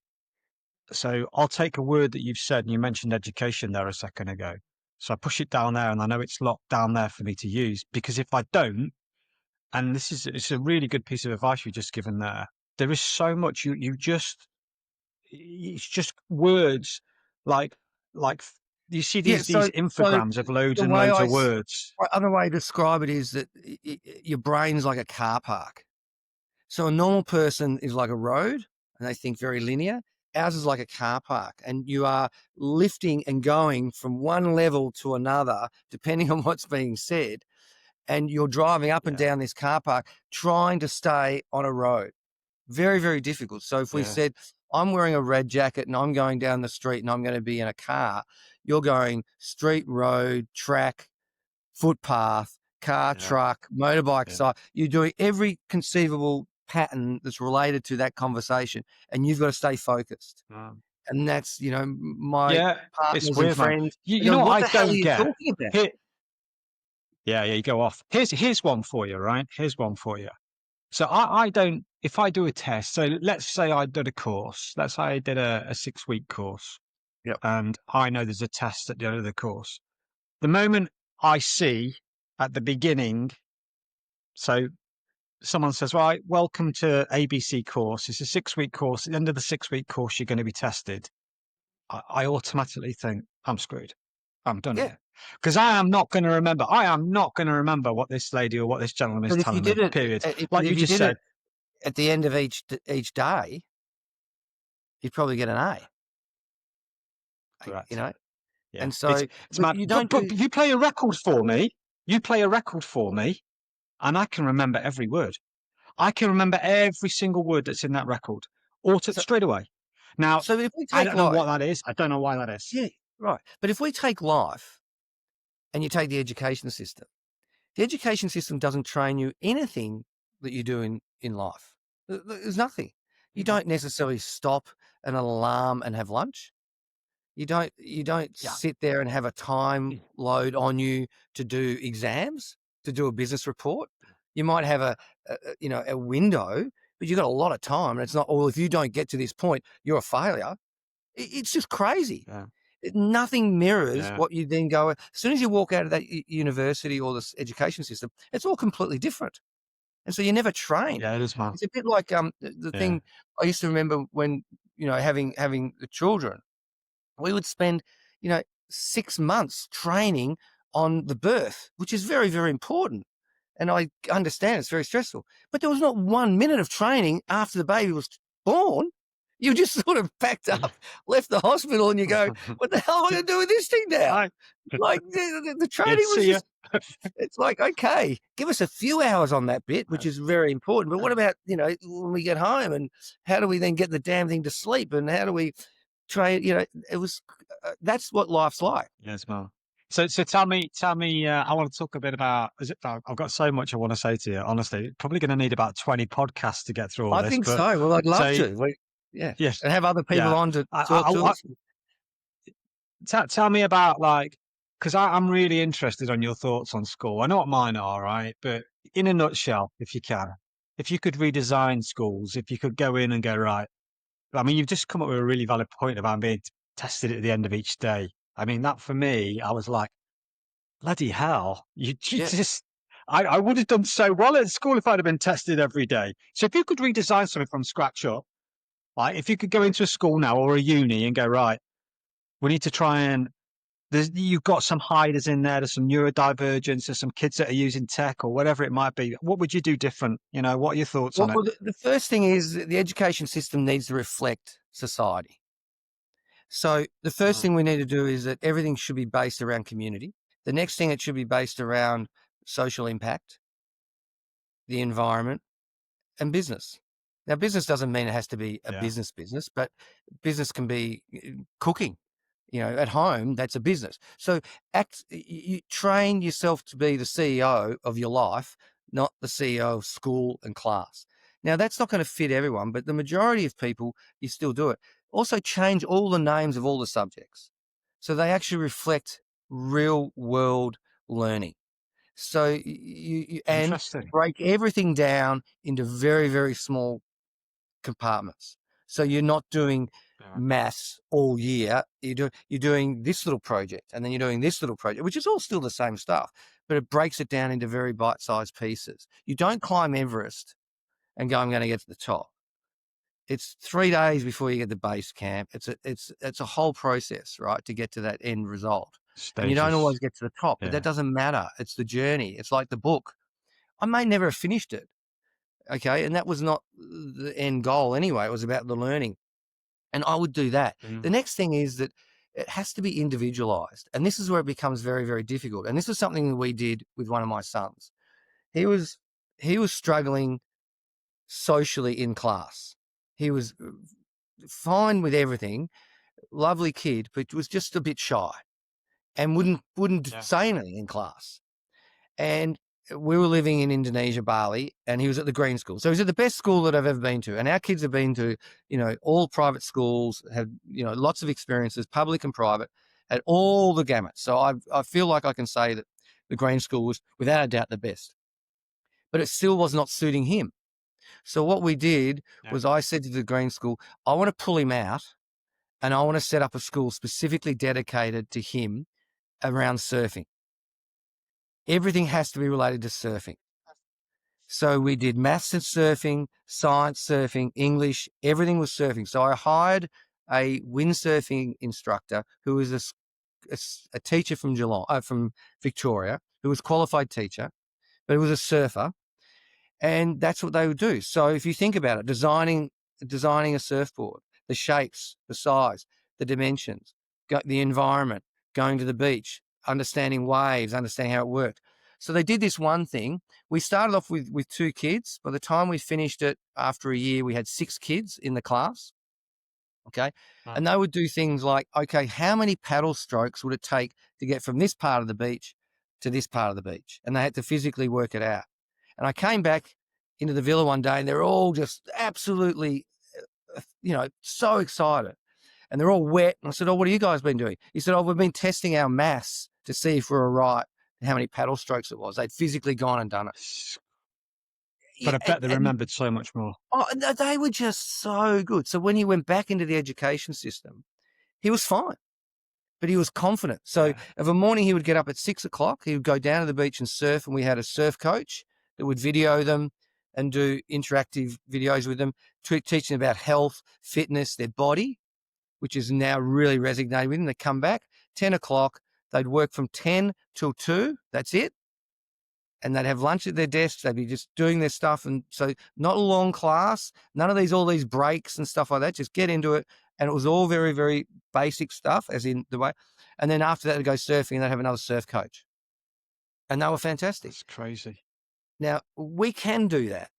So I'll take a word that you've said, and you mentioned education there a second ago. So I push it down there, and I know it's locked down there for me to use. Because if I don't, and it's a really good piece of advice you just given there. There is so much it's just words like like you see yeah. these So infograms of loads the and way loads of words. other way to describe it is that your brain's like a car park. So a normal person is like a road and they think very linear. Ours is like a car park, and you are lifting and going from one level to another, depending on what's being said. And you're driving up and Yeah. down this car park trying to stay on a road. Very, very difficult. So if we Yeah. said, I'm wearing a red jacket and I'm going down the street and I'm going to be in a car, you're going street, road, track, footpath, car, Yeah. truck, motorbike Yeah. side. You're doing every conceivable pattern that's related to that conversation, and you've got to stay focused. And that's, my Yeah. It's partners and weird, man. friends, they You go, know what what I the hell are don't you get? talking about? Here, yeah, you go off. Here's one for you, right? Here's one for you. So I don't, if I do a test, so let's say I did a course, let's say I did a 6-week course, Yep. and I know there's a test at the end of the course. The moment I see at the beginning, so someone says, right, welcome to ABC course. It's a 6-week course. At the end of the 6-week course, you're going to be tested. I automatically think I'm screwed. I'm done Yeah. here. Because I am not going to remember. I am not going to remember what this lady or what this gentleman is But if you telling me, did it, period. Like you if you just did it said, at the end of each day, you'd probably get an A. correct. Yeah. And so It's mad. you don't But do. you play a record for me. You play a record for me, and I can remember every word. I can remember every single word that's in that record, So, straight away. Now, so if we I take don't know life, what that is. I don't know why that is. yeah, right. But if we take life and you take the education system, the education system doesn't train you anything that you do in life. There's nothing. You don't necessarily stop an alarm and have lunch. You don't Yeah. sit there and have a time load on you to do exams, to do a business report. You might have a window, but you've got a lot of time, and it's not. Well, if you don't get to this point, you're a failure. It's just crazy. Yeah. Nothing mirrors Yeah. what you then go. As soon as you walk out of that university or this education system, it's all completely different, and so you're never trained. Yeah, it is, man. It's a bit like the Yeah. thing I used to remember when having the children. We would spend, 6 months training on the birth, which is very, very important. And I understand it's very stressful, but there was not 1 minute of training after the baby was born. You just sort of packed up, left the hospital, and you go, what the hell am I going to do with this thing now? I, Like the yeah, training was see ya. just, it's like, okay, give us a few hours on that bit, which is very important. But what about, when we get home, and how do we then get the damn thing to sleep? And how do we train? It was, that's what life's like. Yes, man. So tell me. I want to talk a bit about. I've got so much I want to say to you. Honestly, probably going to need about 20 podcasts to get through all I this. think But so. Well, I'd love so to. Yeah. yes, And have other people yeah. on to talk to us. Tell me about, like, because I'm really interested on your thoughts on school. I know what mine are, right? But in a nutshell, if you can, if you could redesign schools, if you could go in and go, right. I mean, you've just come up with a really valid point about being tested at the end of each day. I mean, that for me, I was like, bloody hell, you Yeah. just. I would have done so well at school if I'd have been tested every day. So if you could redesign something from scratch up, like if you could go into a school now or a uni and go, right, we need to try and you've got some hiders in there. There's some neurodivergence. There's some kids that are using tech or whatever it might be. What would you do different? What are your thoughts on it? Well, the first thing is that the education system needs to reflect society. So the first thing we need to do is that everything should be based around community. The next thing, it should be based around social impact, the environment, and business. Now, business doesn't mean it has to be a Yeah. business, but business can be cooking. At home, that's a business. So you train yourself to be the CEO of your life, not the CEO of school and class. Now, that's not going to fit everyone, but the majority of people, you still do it. Also, change all the names of all the subjects so they actually reflect real world learning. So and Interesting. break everything down into very, very small compartments. So you're not doing Yeah. maths all year. You're doing this little project, and then you're doing this little project, which is all still the same stuff, but it breaks it down into very bite-sized pieces. You don't climb Everest and go, I'm going to get to the top. It's 3 days before you get to base camp. It's a whole process, right, to get to that end result. And you don't Stages. always get to the top, but Yeah. that doesn't matter. It's the journey. It's like the book. I may never have finished it, Okay. And that was not the end goal anyway. It was about the learning. And I would do that. Mm. The next thing is that it has to be individualized. And this is where it becomes very, very difficult. And this was something that we did with one of my sons. He was struggling socially in class. He was fine with everything, lovely kid, but was just a bit shy and wouldn't Yeah. say anything in class. And we were living in Indonesia, Bali, and he was at the Green School. So he was at the best school that I've ever been to. And our kids have been to, all private schools, have, lots of experiences, public and private, at all the gamut. So I feel like I can say that the Green School was without a doubt the best, but it still was not suiting him. So what we did Yeah. was I said to the Green School, I want to pull him out and I want to set up a school specifically dedicated to him around surfing. Everything has to be related to surfing. So we did maths and surfing, science surfing, English, everything was surfing. So I hired a windsurfing instructor who was a teacher from from Victoria, who was a qualified teacher, but he was a surfer. And that's what they would do. So if you think about it, designing a surfboard, the shapes, the size, the dimensions, the environment, going to the beach, understanding waves, understanding how it worked. So they did this one thing. We started off with 2 kids. By the time we finished it, after a year, we had 6 kids in the class. Okay. Wow. And they would do things like, okay, how many paddle strokes would it take to get from this part of the beach to this part of the beach? And they had to physically work it out. And I came back into the villa one day and they're all just absolutely, so excited. And they're all wet. And I said, oh, what have you guys been doing? He said, oh, we've been testing our maths to see if we're right and how many paddle strokes it was. They'd physically gone and done it. But Yeah, I bet they remembered so much more. they were just so good. So when he went back into the education system, he was fine, but he was confident. So Yeah. of a morning, he would get up at 6 o'clock. He would go down to the beach and surf. And we had a surf coach that would video them and do interactive videos with them, teaching about health, fitness, their body, which is now really resonating with them. They come back 10 o'clock. They'd work from 10 till 2. That's it. And they'd have lunch at their desks. They'd be just doing their stuff. And so not a long class, none of all these breaks and stuff like that. Just get into it. And it was all very, very basic stuff, as in the way. And then after that, they'd go surfing and they'd have another surf coach. And they were fantastic. That's crazy. Now, we can do that.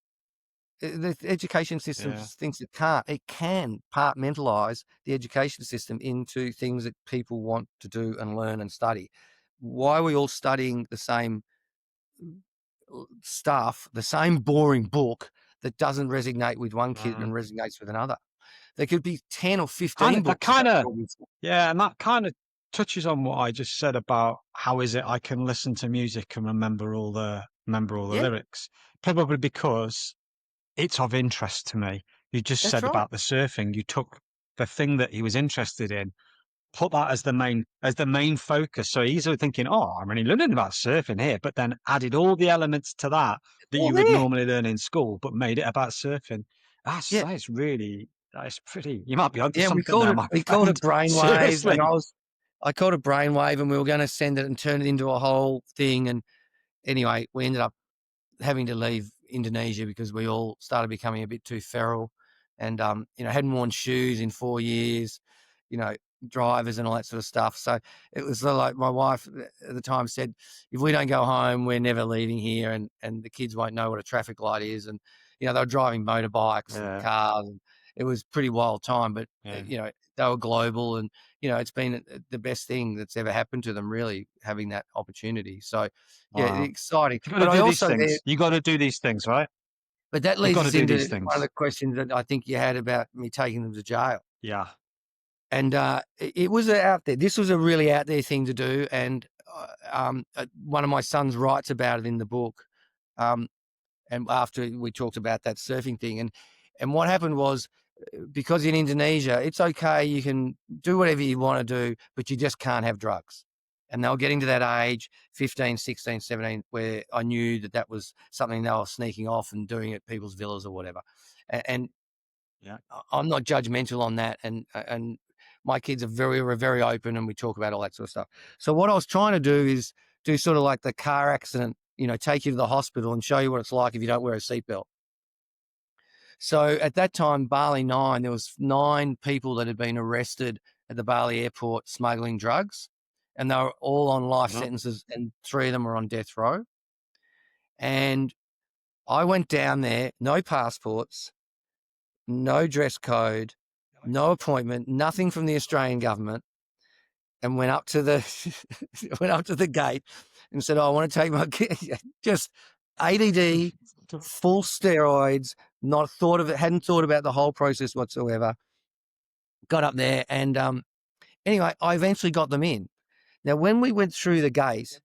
The education system thinks it can't. It can compartmentalize the education system into things that people want to do and learn and study. Why are we all studying the same stuff, the same boring book that doesn't resonate with one kid and resonates with another? There could be 10 or 15 books. And that kind of touches on what I just said about how is it I can listen to music and remember all the lyrics. Probably because it's of interest to me. You just That's said right. about the surfing. You took the thing that he was interested in, put that as the main focus. So he's thinking, "Oh, I'm really learning about surfing here," but then added all the elements to that All you would there. normally learn in school, but made it about surfing. That's Yeah. That's pretty. You might be onto Yeah, something there, my we called friend. it brainwave, Seriously. and I called it brainwave, and we were going to send it and turn it into a whole thing. And anyway, we ended up having to leave Indonesia because we all started becoming a bit too feral, and hadn't worn shoes in 4 years, drivers and all that sort of stuff. So it was like my wife at the time said, if we don't go home, we're never leaving here, and the kids won't know what a traffic light is. And they were driving motorbikes and cars, and it was a pretty wild time. But they were global, and it's been the best thing that's ever happened to them, really, having that opportunity. So exciting. You got to do these things. You got to do these things, right? But that leads us do into these things. one of the questions that I think you had about me taking them to jail. Yeah. And it was out there. This was a really out there thing to do. And one of my sons writes about it in the book. And after we talked about that surfing thing, and what happened was, because in Indonesia, it's okay, you can do whatever you want to do, but you just can't have drugs. And they were getting to that age, 15, 16, 17, where I knew that was something they were sneaking off and doing at people's villas or whatever. And I'm not judgmental on that. And my kids are very, very open, and we talk about all that sort of stuff. So what I was trying to do is do sort of like the car accident, take you to the hospital and show you what it's like if you don't wear a seatbelt. So at that time, Bali 9, there was 9 people that had been arrested at the Bali airport smuggling drugs, and they were all on life Yep. sentences, and 3 of them were on death row. And I went down there, no passports, no dress code, no appointment, nothing from the Australian government, and went up to the gate and said, "Oh, I want to take my kid." Just ADD, full steroids, not thought of it, hadn't thought about the whole process whatsoever. Got up there, and anyway, I eventually got them in. Now, when we went through the gate,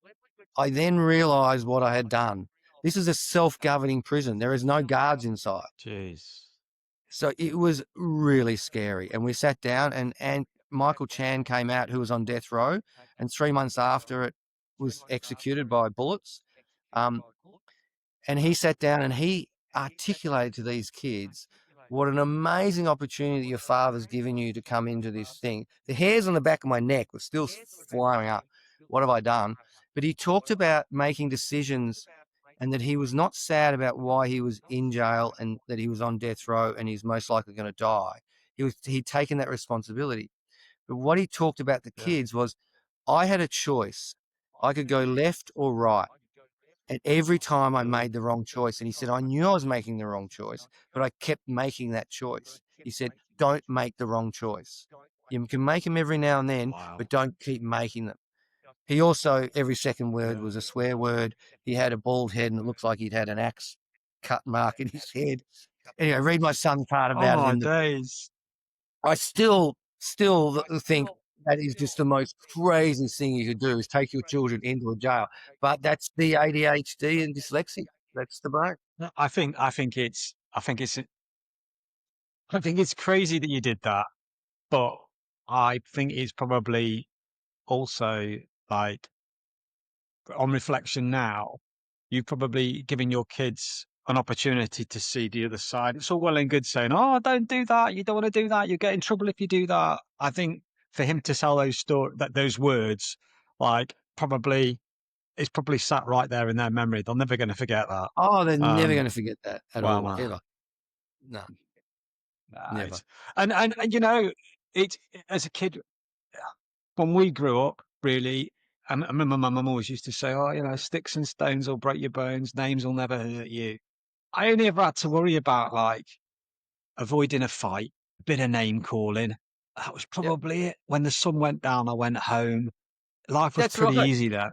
I then realised what I had done. This is a self-governing prison. There is no guards inside. Jeez. So it was really scary. And we sat down, and Michael Chan came out, who was on death row, and 3 months after it was executed by bullets. And he sat down and he articulated to these kids what an amazing opportunity your father's given you to come into this thing. The hairs on the back of my neck were still flying up. What have I done? But he talked about making decisions, and that he was not sad about why he was in jail and that he was on death row and he's most likely going to die. He'd taken that responsibility. But what he talked about the kids was, I had a choice. I could go left or right. And every time I made the wrong choice, and he said, I knew I was making the wrong choice, but I kept making that choice. He said, don't make the wrong choice. You can make them every now and then, Wow. but don't keep making them. He also, every second word was a swear word. He had a bald head, and it looks like he'd had an axe cut mark in his head. Anyway, read my son's part Oh about it my in the. days. I still think that is just the most craziest thing you could do, is take your children into a jail. But that's the ADHD and dyslexia. That's the brain. No, I think it's crazy that you did that, but I think it's probably also like, on reflection now, you've probably given your kids an opportunity to see the other side. It's all well and good saying, "Oh, don't do that. You don't want to do that. You get in trouble if you do that." I think for him to tell those words, like, probably it's probably sat right there in their memory. They're never going to forget that. Oh, they're never going to forget that at Well, all, no, ever. No, never. and you know, it as a kid when we grew up, really. I remember my mum always used to say, "Oh, you know, sticks and stones will break your bones. Names will never hurt you." I only ever had to worry about like avoiding a fight, a bit of name calling. That was Yep, probably it. When the sun went down, I went home. Life was that's pretty right. easy then.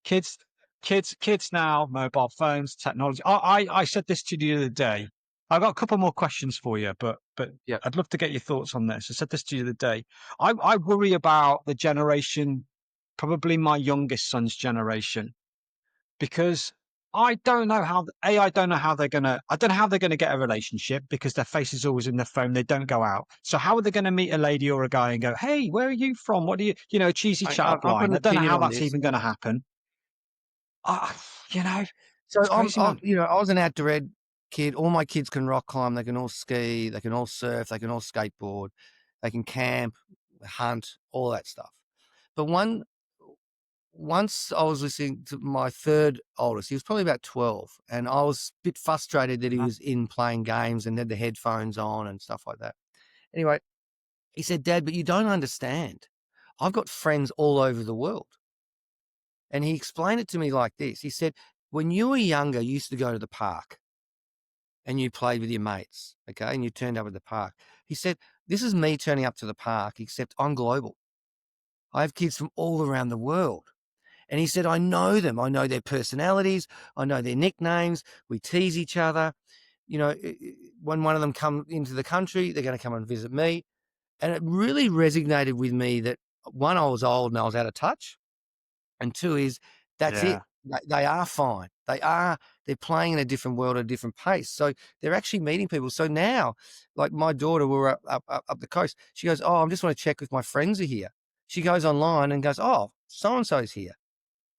Kids, kids now, mobile phones, technology. I said this to you the other day. I've got a couple more questions for you, but Yep. I'd love to get your thoughts on this. I said this to you the other day. I worry about the generation, probably my youngest son's generation, because I don't know how I don't know how they're gonna get a relationship because their face is always in their phone. They don't go out. So how are they going to meet a lady or a guy and go, "Hey, where are you from? What do you know, cheesy chat up I've got line?" an I don't know opinion how on that's this. even going to happen. You know, So it's crazy, man. I was an outdoor ed kid. All my kids can rock climb. They can all ski. They can all surf. They can all skateboard. They can camp, hunt, all that stuff. But once I was listening to my third oldest, he was probably about 12, and I was a bit frustrated that he Uh-huh. was in playing games and had the headphones on and stuff like that. Anyway, he said, Dad, but you don't understand. I've got friends all over the world. And he explained it to me like this. He said, when you were younger, you used to go to the park and you played with your mates, okay? And you turned up at the park. He said, this is me turning up to the park, except I'm global. I have kids from all around the world. And he said, I know them. I know their personalities. I know their nicknames. We tease each other. You know, when one of them come into the country, they're going to come and visit me. And it really resonated with me that, one, I was old and I was out of touch. And two is, that's it. Yeah, They are fine. They're playing in a different world at a different pace. So they're actually meeting people. So now, like my daughter, we were up the coast. She goes, oh, I just want to check if my friends are here. She goes online and goes, oh, so-and-so's here.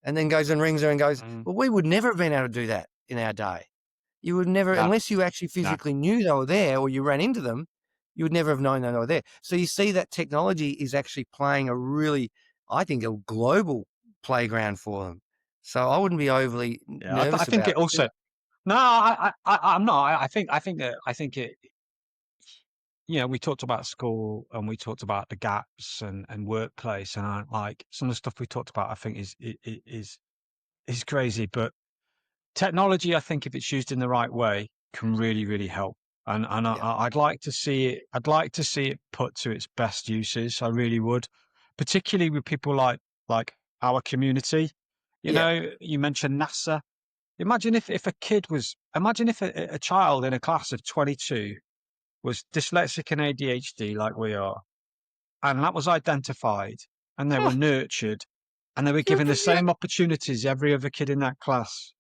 And then goes and rings her and goes, mm, well, we would never have been able to do that in our day. You would never, no, unless you actually no, physically knew they were there or you ran into them, you would never have known they were there. So you see that technology is actually playing a really, I think, a global playground for them. So I wouldn't be overly yeah. I nervous think about it it. also No, I'm not. I think it. We talked about school and we talked about the gaps and workplace, and like some of the stuff we talked about. I think is crazy, but technology, I think, if it's used in the right way, can really, really help. And Yeah, I'd like to see it. I'd like to see it put to its best uses. I really would, particularly with people like our community. yeah. You mentioned NASA. Imagine if a child in a class of 22 was dyslexic and ADHD like we are, and that was identified, and they were Oh, nurtured, and they were you given the yeah, same opportunities every other kid in that class.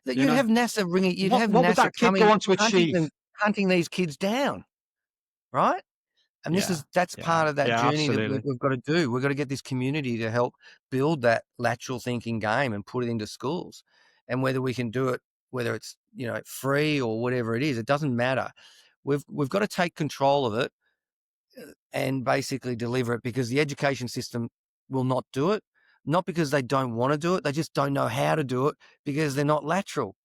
that You you'd know, have NASA bringing, you'd have what would NASA that kid go coming, on to achieve? hunting these kids down, right? And Yeah, that's yeah, part of that yeah, journey that absolutely. we've got to do. We've got to get this community to help build that lateral thinking game and put it into schools. And whether we can do it, whether it's, free or whatever it is, it doesn't matter. We've got to take control of it and basically deliver it, because the education system will not do it. Not because they don't want to do it, they just don't know how to do it, because they're not lateral,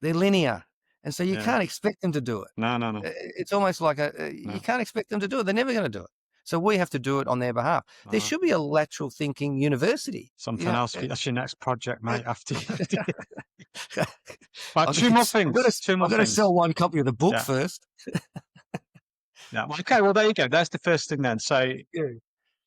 they're linear. And so you Yeah. can't expect them to do it. No, no, no, It's almost like you no. can't expect them to do it. They're never going to do it. So we have to do it on their behalf. There Uh, should be a lateral thinking university. something else. That's your next project, mate. After right, I've two more things. Two more got to things. sell one copy of the book Yeah, first. yeah. Well, okay, well there you go. There's the first thing then. So Yeah.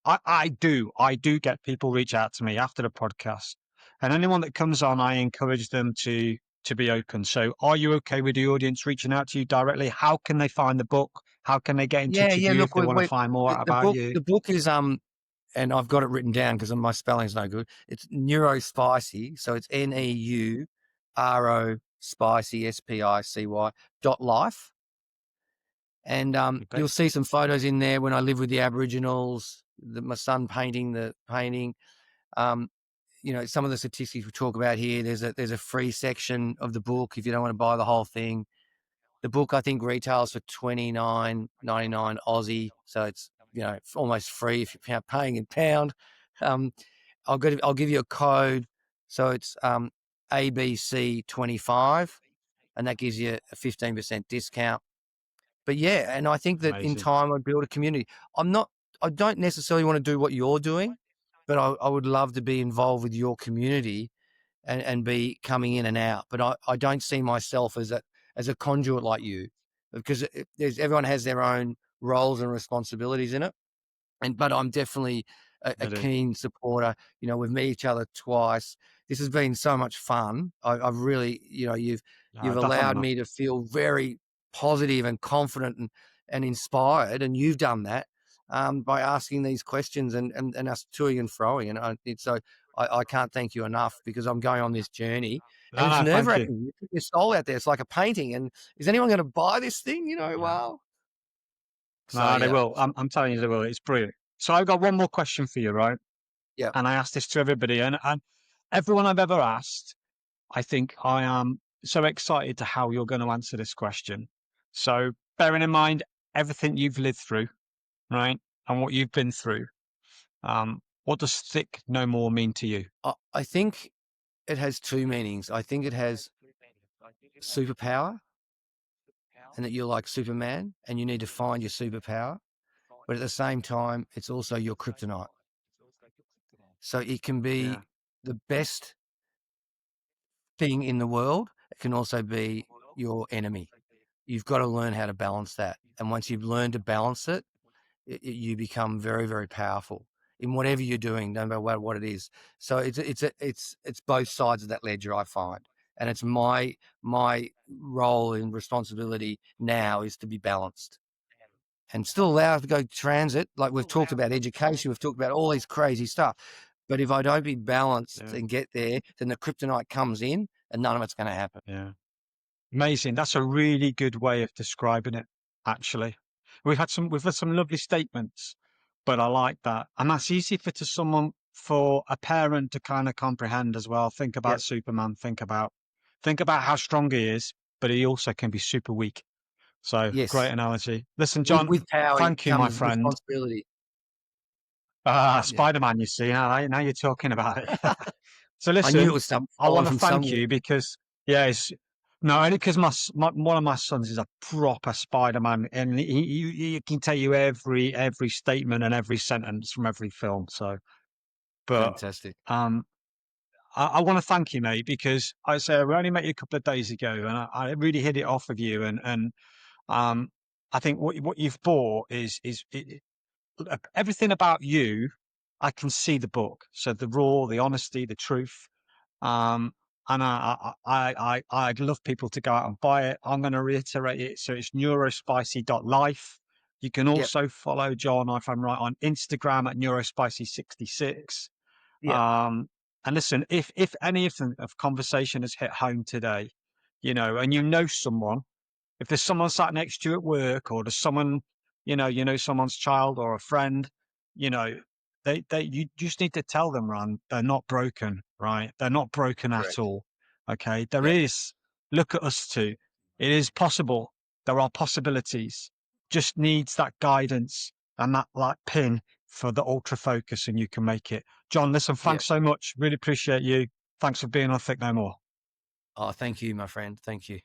I do get people reach out to me after the podcast, and anyone that comes on, I encourage them to be open. So, are you okay with the audience reaching out to you directly? How can they find the book? How can they get in Yeah, touch with yeah. you if Look, they want to we find more the about book. you? The book is and I've got it written down because my spelling's no good. It's NeuroSpicy, so it's NEURO SPICY .life. And Okay, you'll see some photos in there when I live with the Aboriginals, my son painting the painting. Um, some of the statistics we talk about here. There's a free section of the book if you don't want to buy the whole thing. The book I think retails for $29.99 Aussie, so it's almost free if you're paying in pound. Um, I'll give you a code, so it's ABC25, and that gives you a 15% discount. But yeah, and I think that in amazing. time I'd build a community. I don't necessarily want to do what you're doing, but I would love to be involved with your community and be coming in and out. But I don't see myself as a conduit like you, because everyone has their own roles and responsibilities in it. But I'm definitely a Really, keen supporter. We've met each other twice. This has been so much fun. I've really, you've allowed definitely. me to feel very positive and confident and inspired, and you've done that by asking these questions and us toing and froing. And I can't thank you enough, because I'm going on this journey, and No, it's no, nerve thank you. wracking. You put your soul out there. It's like a painting, and is anyone going to buy this thing? Yeah. Wow. So No, they yeah, will. I'm telling you, they will. It's brilliant. So I've got one more question for you, right? yeah. And I asked this to everybody, and everyone I've ever asked, I think I am so excited to how you're going to answer this question. So bearing in mind everything you've lived through, right, and what you've been through, what does thick no more mean to you? I think it has two meanings. I think it has superpower, and that you're like Superman and you need to find your superpower. But at the same time, it's also your kryptonite. So it can be Yeah, the best thing in the world. It can also be your enemy. You've got to learn how to balance that. And once you've learned to balance it, you become very, very powerful in whatever you're doing, no matter what it is. So it's both sides of that ledger, I find, and it's my role and responsibility now is to be balanced and still allow it to go transit. Like we've talked about education, we've talked about all these crazy stuff. But if I don't be balanced yeah, and get there, then the kryptonite comes in, and none of it's going to happen. yeah. Amazing. That's a really good way of describing it, actually. We've had some lovely statements, but I like that. And that's easy for a parent to kind of comprehend as well. Think Yeah. about Superman, think about how strong he is, but he also can be super weak. So great Yes. analogy. Listen, With John, with power thank you, my comes friend. responsibility. Yeah. Spider-Man, you see, now you're talking about it. So I knew it listen, was I following want to from thank somewhere. you because, yeah, No, only because one of my sons is a proper Spider-Man, and he can tell you every statement and every sentence from every film. So, but Fantastic. um, I want to thank you, mate, because I say we only met you a couple of days ago, and I really hit it off with you, and um, I think what you've bought everything about you. I can see the book, so the raw, the honesty, the truth. Um, and I'd love people to go out and buy it. I'm going to reiterate it. So it's neurospicy.life. You can Yep. also follow John, if I'm right, on Instagram at neurospicy66. Yep. Um, and listen, if any of conversation has hit home today, and you know someone, if there's someone sat next to you at work, or there's someone, someone's child or a friend, you know, you just need to tell them, Ron, they're not broken, right? They're not broken at Correct. all. Okay. There Yep. is, look at us too. It is possible. There are possibilities. Just needs that guidance and that like pin for the ultra focus, and you can make it. John, listen, Yep. thanks so much. Really appreciate you. Thanks for being on Thick No More. Oh, thank you, my friend. Thank you.